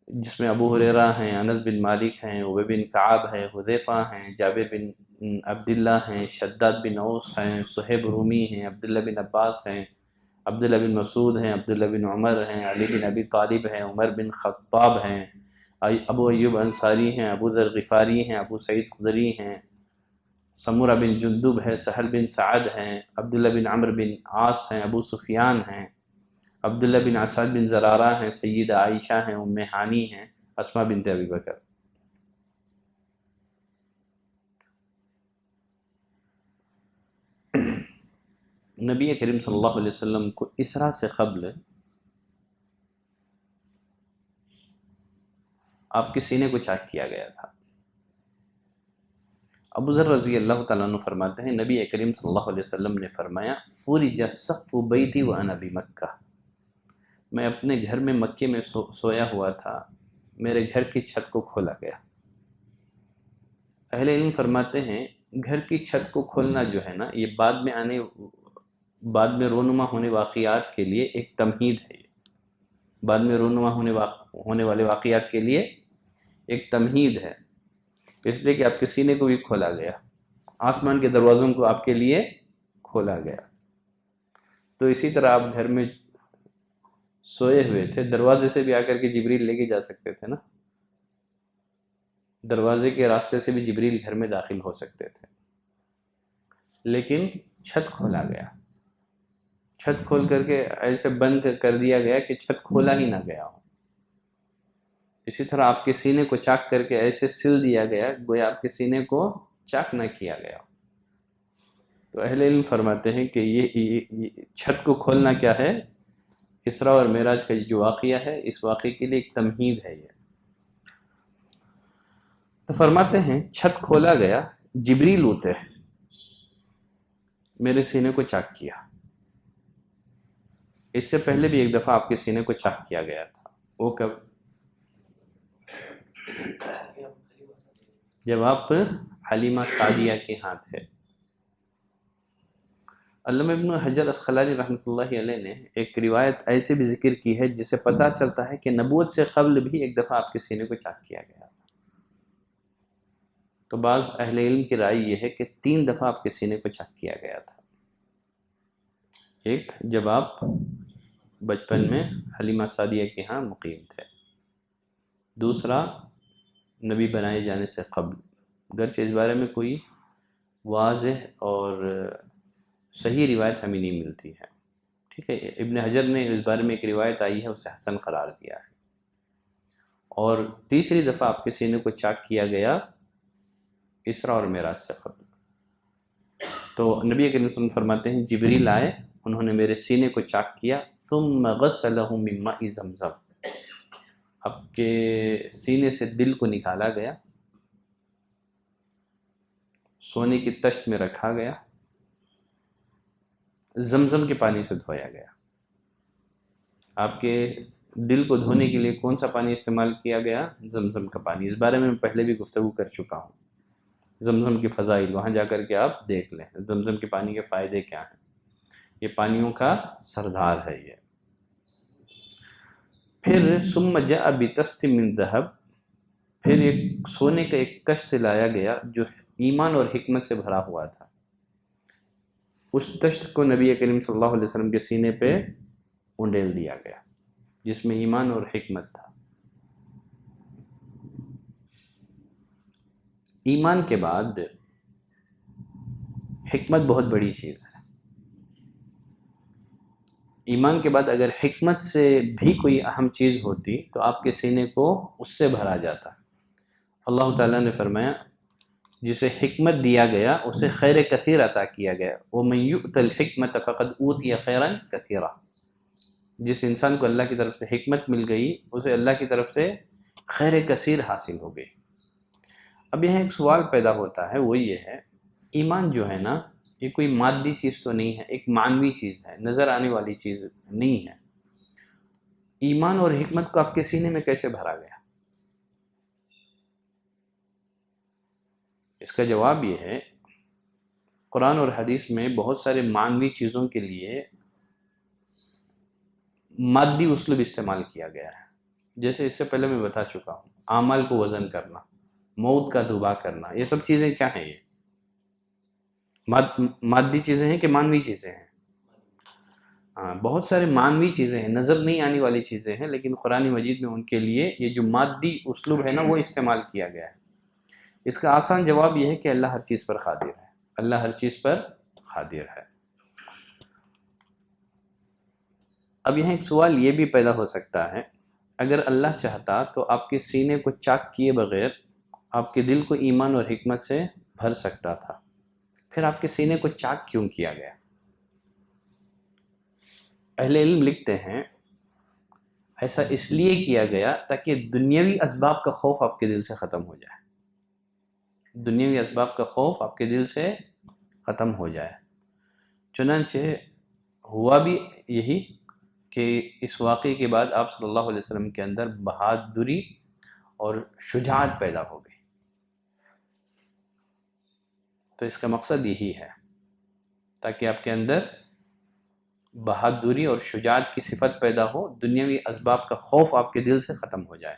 جس میں ابو ہریرہ ہیں، انس بن مالک ہیں، ابی بن کعب ہیں، حذیفہ ہیں، جابر بن عبداللہ ہیں، شداد بن اوس ہیں، صہیب رومی ہیں، عبداللہ بن عباس ہیں، عبداللہ بن مسعود ہیں، عبداللہ بن عمر ہیں، علی بن ابی طالب ہیں، عمر بن خطاب ہیں، ابو ایوب انصاری ہیں، ابو ذر غفاری ہیں، ابو سعید خدری ہیں، سمورہ بن جندب ہے، سہل بن سعد ہیں، عبداللہ بن عمرو بن عاص ہیں، ابو سفیان ہیں، عبداللہ بن اسد بن زرارہ ہیں، سیدہ عائشہ ہیں، ام ہانی ہیں، اسماء بنت ابی بکر۔ نبی کریم صلی اللہ علیہ وسلم کو اسرا سے قبل آپ کے سینے کو چاک کیا گیا تھا۔ ابو ذر رضی اللہ تعالیٰ عنہ فرماتے ہیں نبی کریم صلی اللہ علیہ وسلم نے فرمایا فرج سقف بیتی وانا بمکہ، میں اپنے گھر میں مکے میں سویا ہوا تھا، میرے گھر کی چھت کو کھولا گیا۔ اہل علم فرماتے ہیں گھر کی چھت کو کھولنا جو ہے نا، یہ بعد میں رونما ہونے واقعات کے لیے ایک تمہید ہے، بعد میں رونما ہونے والے واقعات کے لیے ایک تمہید ہے، اس لیے کہ آپ کے سینے کو بھی کھولا گیا، آسمان کے دروازوں کو آپ کے لیے کھولا گیا۔ تو اسی طرح آپ گھر میں سوئے ہوئے تھے، دروازے سے بھی آ کر کے جبریل لے کے جا سکتے تھے نا، دروازے کے راستے سے بھی جبریل گھر میں داخل ہو سکتے تھے، لیکن چھت کھولا گیا، چھت کھول کر کے ایسے بند کر دیا گیا کہ چھت کھولا ہی نہ گیا ہو۔ اسی طرح آپ کے سینے کو چاک کر کے ایسے سل دیا گیا گویا آپ کے سینے کو چاک نہ کیا گیا۔ تو اہل علم فرماتے ہیں کہ یہ چھت کو کھولنا کیا ہے، اسراء اور معراج کا جو واقعہ ہے اس واقعے کے لیے ایک تمہید ہے یہ۔ تو فرماتے ہیں چھت کھولا گیا، جبریل اترے، میرے سینے کو چاک کیا۔ اس سے پہلے بھی ایک دفعہ آپ کے سینے کو چاک کیا گیا تھا، وہ کب؟ جب آپ حلیمہ سعدیہ کے ہاں تھے۔ علامہ ابن حجر اسقلانی رحمۃ اللہ علیہ نے ایک روایت ایسے بھی ذکر کی ہے جس سے پتہ چلتا ہے کہ نبوت سے قبل بھی ایک دفعہ آپ کے سینے کو چاک کیا گیا تھا۔ تو بعض اہل علم کی رائے یہ ہے کہ 3 دفعہ آپ کے سینے کو چاک کیا گیا تھا۔ ایک جب آپ بچپن میں حلیمہ سعدیہ کے ہاں مقیم تھے، دوسرا نبی بنائے جانے سے قبل، گرچہ اس بارے میں کوئی واضح اور صحیح روایت ہمیں نہیں ملتی ہے، ٹھیک ہے۔ ابن حجر نے اس بارے میں ایک روایت آئی ہے اسے حسن قرار دیا ہے۔ اور تیسری دفعہ آپ کے سینے کو چاک کیا گیا اسراء اور معراج سے قبل۔ تو نبی کریم صلی اللہ علیہ وسلم فرماتے ہیں جبریل آئے، انہوں نے میرے سینے کو چاک کیا، ثم غسلہ من ماء زمزم، آپ کے سینے سے دل کو نکالا گیا، سونے کی تشت میں رکھا گیا، زمزم کے پانی سے دھویا گیا۔ آپ کے دل کو دھونے کے لیے کون سا پانی استعمال کیا گیا؟ زمزم کا پانی۔ اس بارے میں پہلے بھی گفتگو کر چکا ہوں، زمزم کے فضائل، وہاں جا کر کے آپ دیکھ لیں زمزم کے پانی کے فائدے کیا ہیں، یہ پانیوں کا سردار ہے یہ۔ پھر ثم جاء بطست من ذهب، پھر ایک سونے کا ایک تشت لایا گیا جو ایمان اور حکمت سے بھرا ہوا تھا۔ اس تشت کو نبی کریم صلی اللہ علیہ وسلم کے سینے پہ انڈیل دیا گیا جس میں ایمان اور حکمت تھا۔ ایمان کے بعد حکمت بہت بڑی چیز ہے۔ ایمان کے بعد اگر حکمت سے بھی کوئی اہم چیز ہوتی تو آپ کے سینے کو اس سے بھرا جاتا۔ اللہ تعالیٰ نے فرمایا جسے حکمت دیا گیا اسے خیر کثیر عطا کیا گیا، وَمَن يُؤْتَ الْحِكْمَةَ فَقَدْ أُوتِيَ خَيْرًا كَثِيرًا، جس انسان کو اللہ کی طرف سے حکمت مل گئی اسے اللہ کی طرف سے خیر کثیر حاصل ہو گئی۔ اب یہاں ایک سوال پیدا ہوتا ہے، وہ یہ ہے ایمان جو ہے نا یہ کوئی مادی چیز تو نہیں ہے، ایک معنوی چیز ہے، نظر آنے والی چیز نہیں ہے۔ ایمان اور حکمت کو آپ کے سینے میں کیسے بھرا گیا؟ اس کا جواب یہ ہے قرآن اور حدیث میں بہت سارے معنوی چیزوں کے لیے مادی اسلوب استعمال کیا گیا ہے، جیسے اس سے پہلے میں بتا چکا ہوں، اعمال کو وزن کرنا، موت کا دبا کرنا، یہ سب چیزیں کیا ہیں؟ یہ مادی چیزیں ہیں کہ معنوی چیزیں ہیں؟ بہت سارے معنوی چیزیں ہیں، نظر نہیں آنے والی چیزیں ہیں، لیکن قرآن مجید میں ان کے لیے یہ جو مادی اسلوب ہے نا وہ استعمال کیا گیا ہے۔ اس کا آسان جواب یہ ہے کہ اللہ ہر چیز پر قادر ہے، اللہ ہر چیز پر قادر ہے۔ اب یہاں ایک سوال یہ بھی پیدا ہو سکتا ہے، اگر اللہ چاہتا تو آپ کے سینے کو چاک کیے بغیر آپ کے دل کو ایمان اور حکمت سے بھر سکتا تھا، پھر آپ کے سینے کو چاک کیوں کیا گیا؟ اہل علم لکھتے ہیں ایسا اس لیے کیا گیا تاکہ دنیاوی اسباب کا خوف آپ کے دل سے ختم ہو جائے، دنیاوی اسباب کا خوف آپ کے دل سے ختم ہو جائے۔ چنانچہ ہوا بھی یہی کہ اس واقعے کے بعد آپ صلی اللہ علیہ وسلم کے اندر بہادری اور شجاعت پیدا ہو گئی۔ تو اس کا مقصد یہی ہے تاکہ آپ کے اندر بہادری اور شجاعت کی صفت پیدا ہو، دنیاوی اسباب کا خوف آپ کے دل سے ختم ہو جائے۔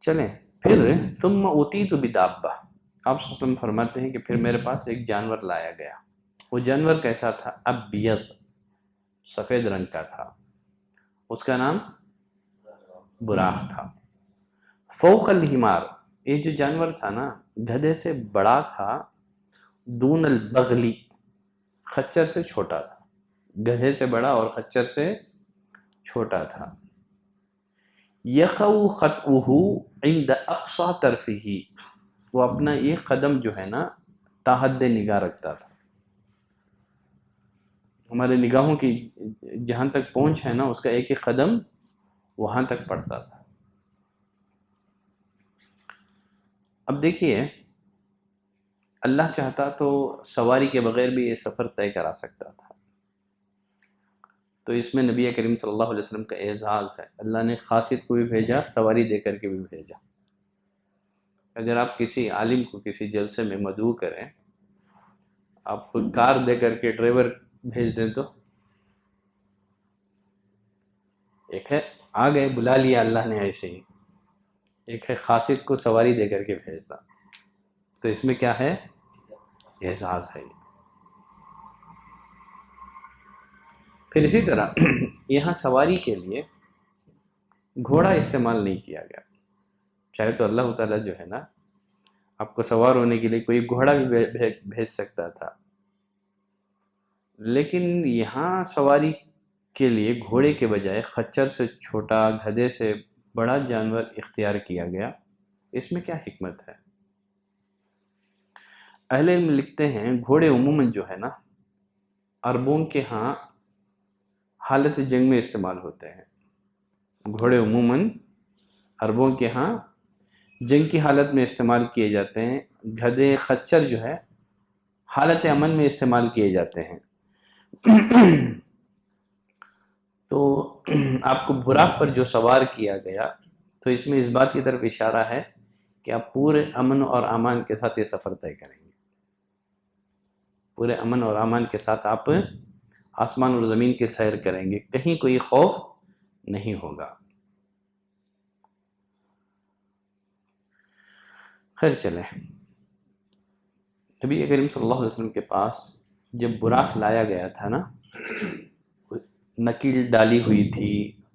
چلیں پھر ثم اوتیت بدابہ، آپ صلی اللہ علیہ وسلم فرماتے ہیں کہ پھر میرے پاس ایک جانور لایا گیا۔ وہ جانور کیسا تھا؟ ابیض، سفید رنگ کا تھا، اس کا نام براق تھا۔ فوق الحمار، یہ جو جانور تھا نا گدھے سے بڑا تھا، دون البغلی، خچر سے چھوٹا تھا، گدھے سے بڑا اور خچر سے چھوٹا تھا۔ یخو خطؤہ عند اقصی طرفہ، وہ اپنا ایک قدم جو ہے نا تاحد نگاہ رکھتا تھا، ہمارے نگاہوں کی جہاں تک پہنچ ہے نا اس کا ایک ایک قدم وہاں تک پڑتا تھا۔ اب دیکھیے اللہ چاہتا تو سواری کے بغیر بھی یہ سفر طے کرا سکتا تھا، تو اس میں نبی کریم صلی اللہ علیہ وسلم کا اعزاز ہے، اللہ نے خاصیت کو بھی بھیجا، سواری دے کر کے بھی بھیجا۔ اگر آپ کسی عالم کو کسی جلسے میں مدعو کریں، آپ کار دے کر کے ڈرائیور بھیج دیں تو ایک ہے آ گئے بلا لیا اللہ نے ایسے ہی، ایک ہے خاصیت کو سواری دے کر کے بھیجنا، تو اس میں کیا ہے؟ اعزاز ہے۔ پھر اسی طرح یہاں سواری کے لیے گھوڑا استعمال نہیں کیا گیا، چاہے تو اللہ تعالیٰ جو ہے نا آپ کو سوار ہونے کے لیے کوئی گھوڑا بھی بھیج سکتا تھا، لیکن یہاں سواری کے لیے گھوڑے کے بجائے خچر سے چھوٹا، گدھے سے بڑا جانور اختیار کیا گیا، اس میں کیا حکمت ہے؟ اہل علم لکھتے ہیں گھوڑے عموماً جو ہے نا عربوں کے ہاں حالت جنگ میں استعمال ہوتے ہیں، گھوڑے عموماً عربوں کے ہاں جنگ کی حالت میں استعمال کیے جاتے ہیں، گدھے خچر جو ہے حالت امن میں استعمال کیے جاتے ہیں۔ تو آپ کو براق پر جو سوار کیا گیا تو اس میں اس بات کی طرف اشارہ ہے کہ آپ پورے امن اور امان کے ساتھ یہ سفر طے کریں گے، پورے امن اور امان کے ساتھ آپ آسمان اور زمین کے سیر کریں گے، کہیں کوئی خوف نہیں ہوگا۔ خیر چلیں، نبی کریم صلی اللہ علیہ وسلم کے پاس جب براق لایا گیا تھا نا، نکیل ڈالی ہوئی تھی،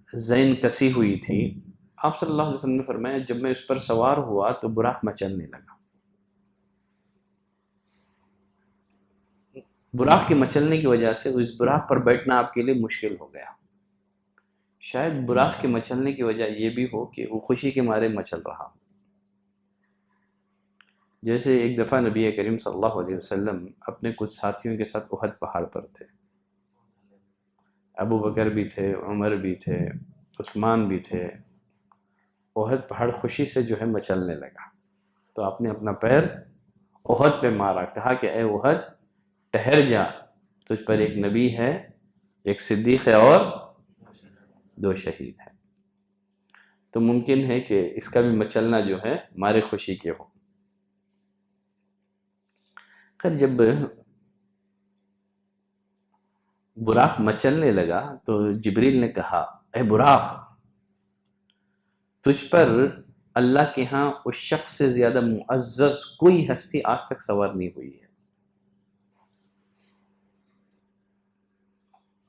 زین کسی ہوئی تھی، آپ صلی اللہ علیہ وسلم نے فرمایا جب میں اس پر سوار ہوا تو براق مچلنے لگا۔ براق کے مچلنے کی وجہ سے اس براق پر بیٹھنا آپ کے لیے مشکل ہو گیا، شاید براق کے مچلنے کی وجہ یہ بھی ہو کہ وہ خوشی کے مارے مچل رہا۔ جیسے ایک دفعہ نبی کریم صلی اللہ علیہ وسلم اپنے کچھ ساتھیوں کے ساتھ احد پہاڑ پر تھے، ابو بکر بھی تھے، عمر بھی تھے، عثمان بھی تھے، احد پہاڑ خوشی سے جو ہے مچلنے لگا، تو آپ نے اپنا پیر احد پہ مارا، کہا کہ اے احد ٹھہر جا، تجھ پر ایک نبی ہے، ایک صدیق ہے اور 2 شہید ہیں، تو ممکن ہے کہ اس کا بھی مچلنا جو ہے مارے خوشی کے ہو۔ خیر جب براق مچلنے لگا تو جبریل نے کہا اے براق، تجھ پر اللہ کے ہاں اس شخص سے زیادہ معزز کوئی ہستی آج تک سوار نہیں ہوئی ہے۔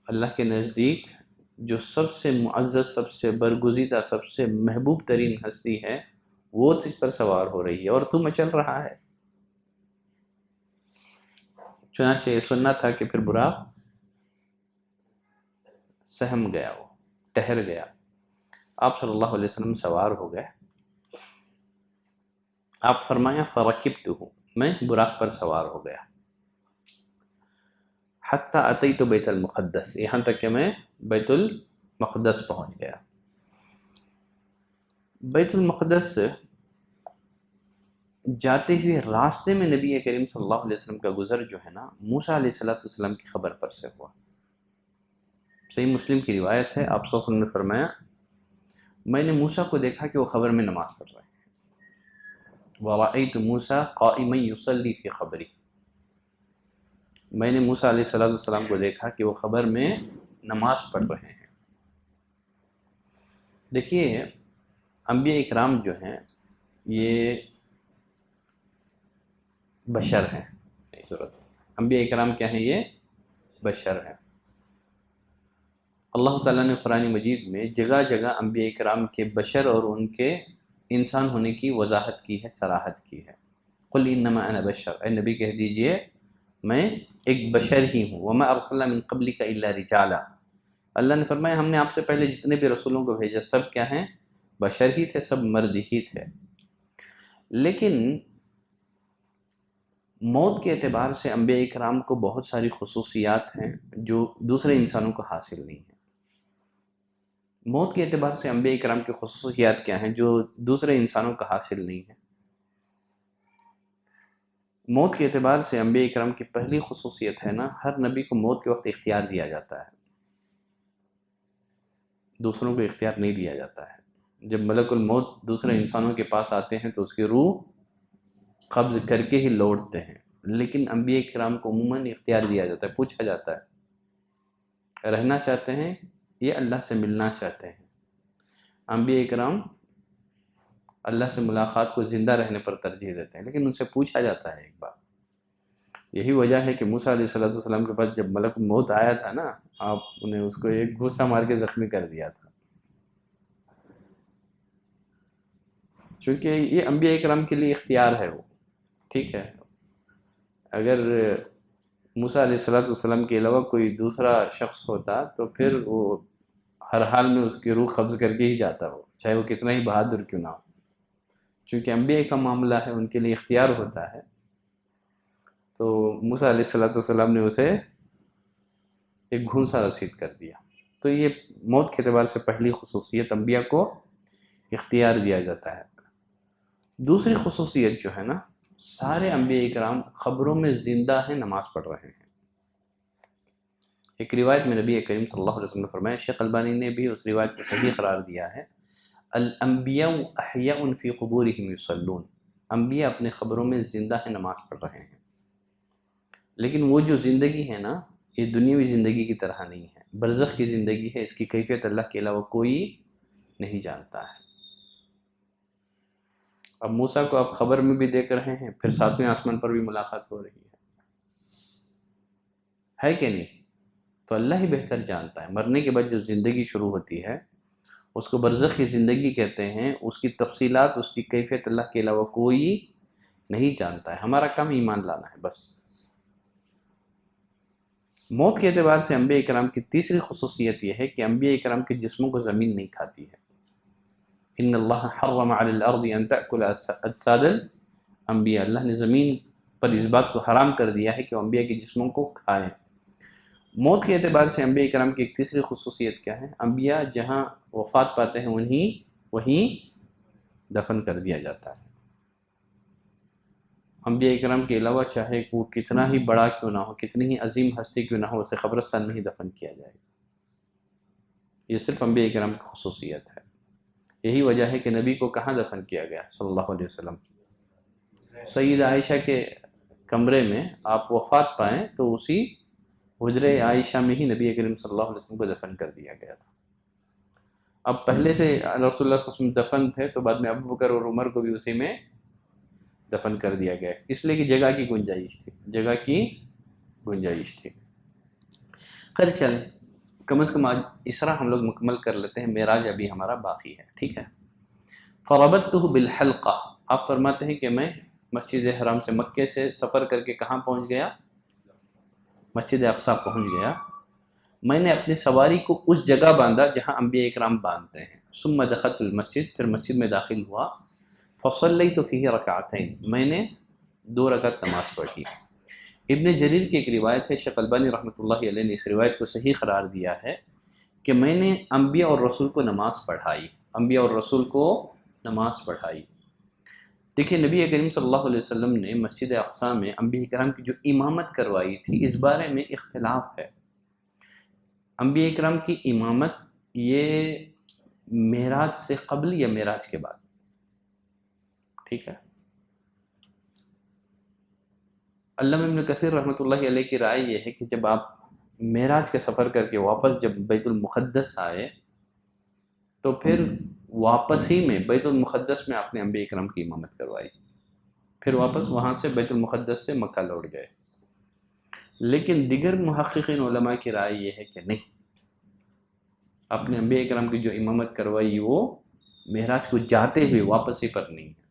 اللہ کے نزدیک جو سب سے معزز، سب سے برگزیدہ، سب سے محبوب ترین ہستی ہے وہ تجھ پر سوار ہو رہی ہے اور تو مچل رہا ہے۔ چنانچہ یہ سننا تھا کہ پھر براق سہم گیا، وہ ٹہر گیا، آپ صلی اللہ علیہ وسلم سوار ہو گئے۔ آپ فرمایا فرکبتہ، میں براق پر سوار ہو گیا، حتی اتیت بیت المقدس، یہاں تک کہ میں بیت المقدس پہنچ گیا۔ بیت المقدس جاتے ہوئے راستے میں نبی کریم صلی اللہ علیہ وسلم کا گزر جو ہے نا، موسیٰ علیہ السلام کی خبر پر سے ہوا۔ صحیح مسلم کی روایت ہے، آپ صلی اللہ علیہ وسلم نے فرمایا میں نے موسیٰ کو دیکھا کہ وہ خبر میں نماز پڑھ رہے ہیں۔ وَرَأَيْتُ مُوسَىٰ قَائِمًا يُصَلِّي فِي خَبْرِهِ، میں نے موسیٰ علیہ السلام کو دیکھا کہ وہ خبر میں نماز پڑھ رہے ہیں۔ دیکھیے انبیاء اکرام جو ہیں یہ بشر ہیں، انبیاء اکرام کیا ہیں؟ یہ بشر ہیں۔ اللہ تعالیٰ نے قرآن مجید میں جگہ جگہ انبیاء اکرام کے بشر اور ان کے انسان ہونے کی وضاحت کی ہے، صراحت کی ہے۔ قل انما انا بشر، اے نبی کہہ دیجئے میں ایک بشر ہی ہوں۔ وما ارسلنا من قبلک الا رجالا، اللہ نے فرمایا ہم نے آپ سے پہلے جتنے بھی رسولوں کو بھیجا سب کیا ہیں؟ بشر ہی تھے، سب مرد ہی تھے۔ لیکن موت کے اعتبار سے انبیاء اکرام کو بہت ساری خصوصیات ہیں جو دوسرے انسانوں کو حاصل نہیں ہیں۔ موت کے اعتبار سے انبیاء اکرام کی خصوصیات کیا ہیں جو دوسرے انسانوں کا حاصل نہیں ہے؟ موت کے اعتبار سے انبیاء اکرام کی پہلی خصوصیت ہے نا، ہر نبی کو موت کے وقت اختیار دیا جاتا ہے، دوسروں کو اختیار نہیں دیا جاتا ہے۔ جب ملک الموت دوسرے انسانوں کے پاس آتے ہیں تو اس کی روح قبض کر کے ہی لوٹتے ہیں، لیکن انبیاء کرام کو عموماً اختیار دیا جاتا ہے، پوچھا جاتا ہے رہنا چاہتے ہیں یہ اللہ سے ملنا چاہتے ہیں۔ انبیاء کرام اللہ سے ملاقات کو زندہ رہنے پر ترجیح دیتے ہیں، لیکن ان سے پوچھا جاتا ہے ایک بار۔ یہی وجہ ہے کہ موسیٰ علیہ السلام کے پاس جب ملک موت آیا تھا نا، آپ نے اس کو ایک گھوسا مار کے زخمی کر دیا تھا، چونکہ یہ انبیاء کرام کے لیے اختیار ہے وہ، ٹھیک ہے۔ اگر موسیٰ علیہ السلام کے علاوہ کوئی دوسرا شخص ہوتا تو پھر وہ ہر حال میں اس کی روح قبض کر کے ہی جاتا ہو، چاہے وہ کتنا ہی بہادر کیوں نہ ہو۔ چونکہ انبیاء کا معاملہ ہے، ان کے لیے اختیار ہوتا ہے، تو موسیٰ علیہ السلام نے اسے ایک گھونسا رسید کر دیا۔ تو یہ موت کے اعتبار سے پہلی خصوصیت، انبیاء کو اختیار دیا جاتا ہے۔ دوسری خصوصیت جو ہے نا، سارے انبیاء کرام خبروں میں زندہ ہیں، نماز پڑھ رہے ہیں۔ ایک روایت میں نبی کریم صلی اللہ علیہ وسلم نے فرمایا، شیخ البانی نے بھی اس روایت کو صحیح قرار دیا ہے، الانبیاء احیاء فی قبورہم یصلون، انبیاء اپنے خبروں میں زندہ ہیں، نماز پڑھ رہے ہیں۔ لیکن وہ جو زندگی ہے نا، یہ دنیاوی زندگی کی طرح نہیں ہے، برزخ کی زندگی ہے، اس کی کیفیت اللہ کے علاوہ کوئی نہیں جانتا ہے۔ اب موسیٰ کو آپ خبر میں بھی دیکھ رہے ہیں، پھر ساتویں آسمان پر بھی ملاقات ہو رہی ہے کہ نہیں؟ تو اللہ ہی بہتر جانتا ہے۔ مرنے کے بعد جو زندگی شروع ہوتی ہے اس کو برزخ کی زندگی کہتے ہیں، اس کی تفصیلات، اس کی کیفیت اللہ کے علاوہ کوئی نہیں جانتا ہے، ہمارا کام ایمان لانا ہے بس۔ موت کے اعتبار سے انبیاء کرام کی تیسری خصوصیت یہ ہے کہ انبیاء کرام کے جسموں کو زمین نہیں کھاتی ہے۔ ان اللہ حرم علی الارض ان تأکل اجساد الانبیاء، اللہ نے زمین پر اس بات کو حرام کر دیا ہے کہ وہ انبیاء کے جسموں کو کھائیں۔ موت کے اعتبار سے انبیاء کرام کی ایک تیسری خصوصیت کیا ہے؟ انبیاء جہاں وفات پاتے ہیں وہیں دفن کر دیا جاتا ہے۔ انبیاء کرام کے علاوہ چاہے وہ کتنا ہی بڑا کیوں نہ ہو، کتنی ہی عظیم ہستی کیوں نہ ہو، اسے قبرستان میں ہی دفن کیا جائے گا۔ یہ صرف انبیاء کرام کی خصوصیت ہے۔ یہی وجہ ہے کہ نبی کو کہاں دفن کیا گیا صلی اللہ علیہ وسلم؟ سیدہ عائشہ کے کمرے میں آپ وفات پائیں تو اسی حجرہ عائشہ میں ہی نبی کریم صلی اللہ علیہ وسلم کو دفن کر دیا گیا تھا۔ اب پہلے سے رسول اللہ صلی اللہ علیہ وسلم دفن تھے تو بعد میں ابو بکر اور عمر کو بھی اسی میں دفن کر دیا گیا، اس لیے کہ جگہ کی گنجائش تھی، خیر چلیں، کم از کم آج اسرا ہم لوگ مکمل کر لیتے ہیں، معراج ابھی ہمارا باقی ہے، ٹھیک ہے۔ فربطتہ بالحلقہ، آپ فرماتے ہیں کہ میں مسجد حرام سے مکے سے سفر کر کے کہاں پہنچ گیا؟ مسجد اقصیٰ پہنچ گیا۔ میں نے اپنی سواری کو اس جگہ باندھا جہاں انبیاء اکرام باندھتے ہیں۔ ثم دخلت المسجد، پھر مسجد میں داخل ہوا۔ فصلیت فیہ رکعتین، میں نے 2 رکعت نماز پڑھی۔ ابن جریر کی ایک روایت ہے، شیخ البانی رحمۃ اللہ علیہ نے اس روایت کو صحیح قرار دیا ہے کہ میں نے انبیاء اور رسول کو نماز پڑھائی، انبیاء اور رسول کو نماز پڑھائی۔ دیکھیں نبی کریم صلی اللہ علیہ وسلم نے مسجد اقصیٰ میں انبیاء کرام کی جو امامت کروائی تھی، اس بارے میں اختلاف ہے۔ انبیاء کرام کی امامت یہ معراج سے قبل یا معراج کے بعد؟ ٹھیک ہے، علامہ ابن کثیر رحمۃ اللہ علیہ کی رائے یہ ہے کہ جب آپ معراج کا سفر کر کے واپس جب بیت المقدس آئے تو پھر واپسی میں بیت المقدس میں آپ نے انبیاء کرام کی امامت کروائی، پھر واپس وہاں سے بیت المقدس سے مکہ لوٹ گئے۔ لیکن دیگر محققین علماء کی رائے یہ ہے کہ نہیں، آپ نے انبیاء کرام کی جو امامت کروائی وہ معراج کو جاتے ہوئے واپسی پر نہیں ہے۔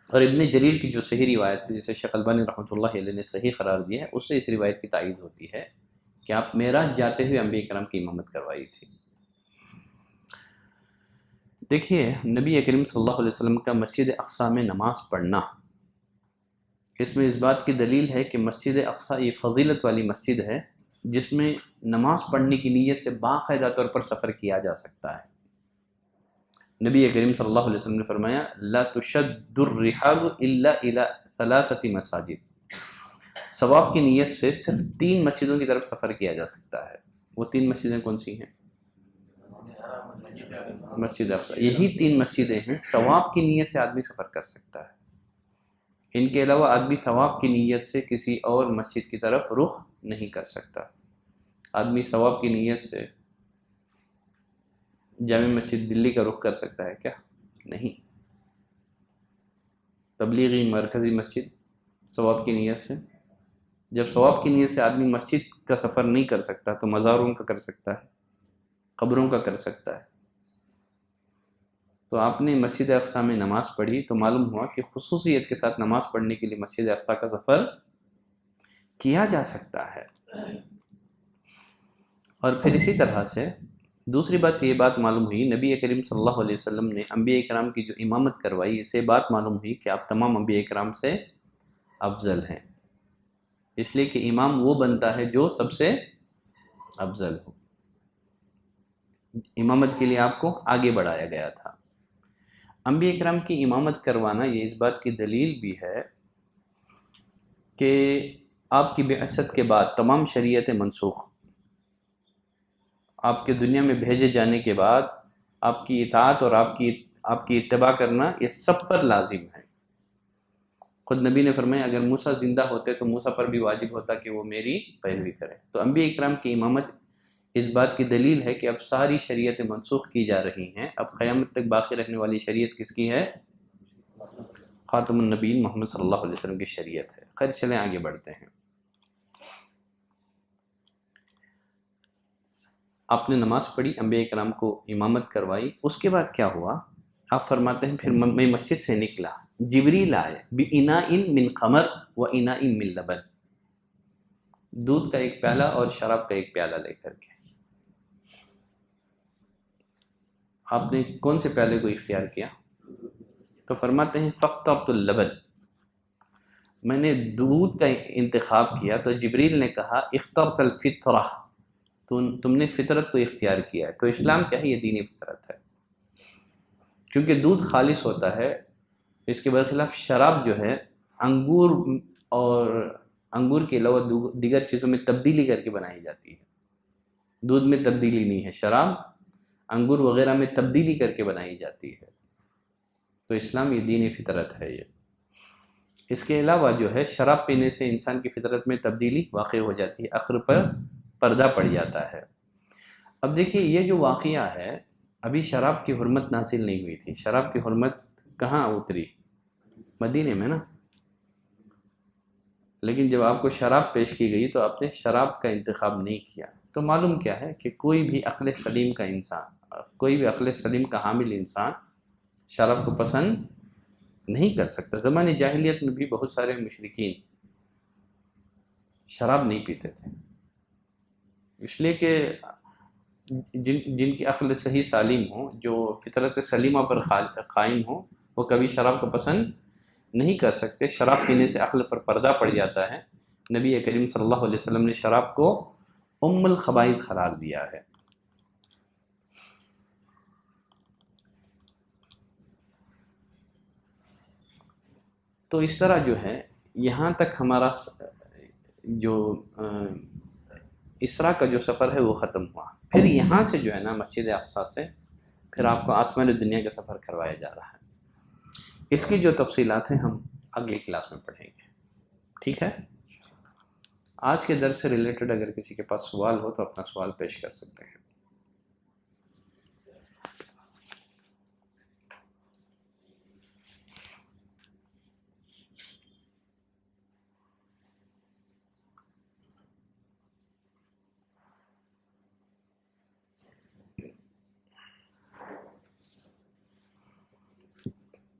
اور ابن جریر کی جو صحیح روایت ہے جسے شیخ البانی رحمۃ اللہ علیہ نے صحیح قرار دیا ہے، اس سے اس روایت کی تائید ہوتی ہے کہ آپ معراج جاتے ہوئے انبیاء کرام کی امامت کروائی تھی۔ دیکھیے نبی کریم صلی اللہ علیہ وسلم کا مسجد اقصیٰ میں نماز پڑھنا، اس میں اس بات کی دلیل ہے کہ مسجد اقصیٰ یہ فضیلت والی مسجد ہے جس میں نماز پڑھنے کی نیت سے باقاعدہ طور پر سفر کیا جا سکتا ہے۔ نبی کریم صلی اللہ علیہ وسلم نے فرمایا لا تشد الرحال الا الى 3 مساجد، ثواب کی نیت سے صرف 3 مسجدوں کی طرف سفر کیا جا سکتا ہے۔ وہ 3 مسجدیں کون سی ہیں؟ مسجد اقصیٰ، یہی 3 مسجدیں ہیں ثواب کی نیت سے آدمی سفر کر سکتا ہے۔ ان کے علاوہ آدمی ثواب کی نیت سے کسی اور مسجد کی طرف رخ نہیں کر سکتا۔ آدمی ثواب کی نیت سے جامع مسجد دلی کا رخ کر سکتا ہے کیا؟ نہیں۔ تبلیغی مرکزی مسجد ثواب کی نیت سے، جب ثواب کی نیت سے آدمی مسجد کا سفر نہیں کر سکتا تو مزاروں کا کر سکتا ہے، قبروں کا کر سکتا ہے۔ تو آپ نے مسجد اقصیٰ میں نماز پڑھی تو معلوم ہوا کہ خصوصیت کے ساتھ نماز پڑھنے کے لیے مسجد اقصیٰ کا سفر کیا جا سکتا ہے۔ اور پھر اسی طرح سے دوسری بات یہ بات معلوم ہوئی، نبی کریم صلی اللہ علیہ وسلم نے انبیاء کرام کی جو امامت کروائی، اسے بات معلوم ہوئی کہ آپ تمام انبیاء کرام سے افضل ہیں، اس لیے کہ امام وہ بنتا ہے جو سب سے افضل ہو۔ امامت کے لیے آپ کو آگے بڑھایا گیا تھا۔ انبیاء کرام کی امامت کروانا یہ اس بات کی دلیل بھی ہے کہ آپ کی بعثت کے بعد تمام شریعتیں منسوخ، آپ کے دنیا میں بھیجے جانے کے بعد آپ کی اطاعت اور آپ کی اتباع کرنا یہ سب پر لازم ہے۔ خود نبی نے فرمایا اگر موسیٰ زندہ ہوتے تو موسیٰ پر بھی واجب ہوتا کہ وہ میری پیروی کرے۔ تو انبیاء اکرام کی امامت اس بات کی دلیل ہے کہ اب ساری شریعتیں منسوخ کی جا رہی ہیں، اب قیامت تک باقی رہنے والی شریعت کس کی ہے؟ خاتم النبیین محمد صلی اللہ علیہ وسلم کی شریعت ہے۔ خیر چلیں آگے بڑھتے ہیں۔ آپ نے نماز پڑھی، انبیاء کرام کو امامت کروائی، اس کے بعد کیا ہوا؟ آپ فرماتے ہیں پھر میں مسجد سے نکلا، جبریل آئے بِإِنَاءٍ مِّن خمر وَإِنَاءٍ مِّن لبن، دودھ کا ایک پیالہ اور شراب کا ایک پیالہ لے کر کے۔ آپ نے کون سے پیالے کو اختیار کیا؟ تو فرماتے ہیں فاخترت اللبن، میں نے دودھ کا انتخاب کیا تو جبریل نے کہا اخترت الفطرہ، تم نے فطرت کو اختیار کیا ہے۔ تو اسلام کیا ہے؟ یہ دینی فطرت ہے، کیونکہ دودھ خالص ہوتا ہے۔ اس کے برخلاف شراب جو ہے انگور کے علاوہ دیگر چیزوں میں تبدیلی کر کے بنائی جاتی ہے۔ دودھ میں تبدیلی نہیں ہے، شراب انگور وغیرہ میں تبدیلی کر کے بنائی جاتی ہے۔ تو اسلام یہ دینی فطرت ہے۔ یہ اس کے علاوہ جو ہے شراب پینے سے انسان کی فطرت میں تبدیلی واقع ہو جاتی ہے، عقل پر پردہ پڑ جاتا ہے۔ اب دیکھیے یہ جو واقعہ ہے، ابھی شراب کی حرمت نازل نہیں ہوئی تھی۔ شراب کی حرمت کہاں اتری؟ مدینے میں نا۔ لیکن جب آپ کو شراب پیش کی گئی تو آپ نے شراب کا انتخاب نہیں کیا. تو معلوم کیا ہے کہ کوئی بھی عقل سلیم کا انسان، کوئی بھی عقل سلیم کا حامل انسان شراب کو پسند نہیں کر سکتا. زمانے جاہلیت میں بھی بہت سارے مشرکین شراب نہیں پیتے تھے، اس لیے کہ جن کی عقل صحیح سالم ہو، جو فطرت سلیمہ پر قائم ہو، وہ کبھی شراب کو پسند نہیں کر سکتے. شراب پینے سے عقل پر پردہ پڑ جاتا ہے. نبی کریم صلی اللہ علیہ وسلم نے شراب کو ام الخبائث قرار دیا ہے. تو اس طرح جو ہے یہاں تک ہمارا جو اسراء کا جو سفر ہے وہ ختم ہوا. پھر یہاں سے جو ہے نا مسجد اقصیٰ سے پھر آپ کو آسمان دنیا کا سفر کروایا جا رہا ہے. اس کی جو تفصیلات ہیں ہم اگلی کلاس میں پڑھیں گے. ٹھیک ہے؟ آج کے درس سے ریلیٹڈ اگر کسی کے پاس سوال ہو تو اپنا سوال پیش کر سکتے ہیں.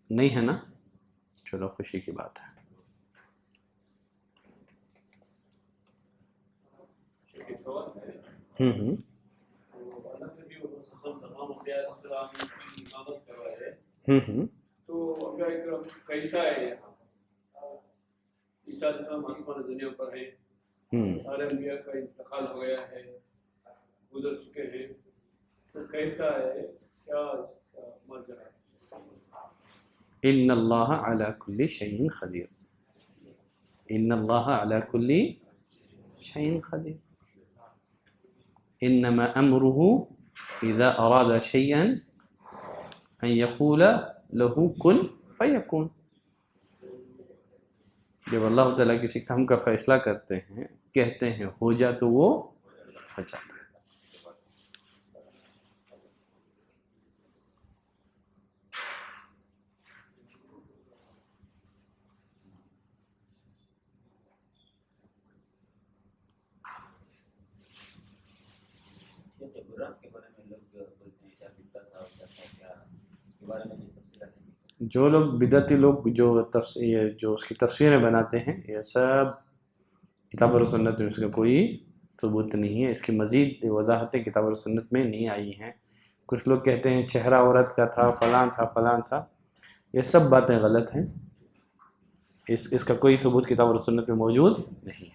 نہیں ہے نا؟ چلو خوشی کی بات ہے. تو کیسا ہے عیسیٰ علیہ السلام آسمان دنیا پر ہے، سارے انبیاء کا انتقال ہو گیا ہے، گزر چکے ہیں، تو کیسا ہے، کیا اس کا ماجرا ہے؟ ان اللہ علی کل شیء قدیر. ان اللہ علی کل شیء قدیر. انما امره اذا اراد شیئا ان یقول له کن فیکون. جب اللہ تعالیٰ کسی کام کا فیصلہ کرتے ہیں، کہتے ہیں ہو جا تو وہ ہو جاتا ہے. جو لوگ بدعتی لوگ جو اس کی تصویریں بناتے ہیں، یہ سب کتاب اور سنت میں اس کا کوئی ثبوت نہیں ہے. اس کی مزید وضاحتیں کتاب اور سنت میں نہیں آئی ہیں. کچھ لوگ کہتے ہیں چہرہ عورت کا تھا، فلاں تھا فلاں تھا. یہ سب باتیں غلط ہیں. اس کا کوئی ثبوت کتاب اور سنت میں موجود نہیں ہے.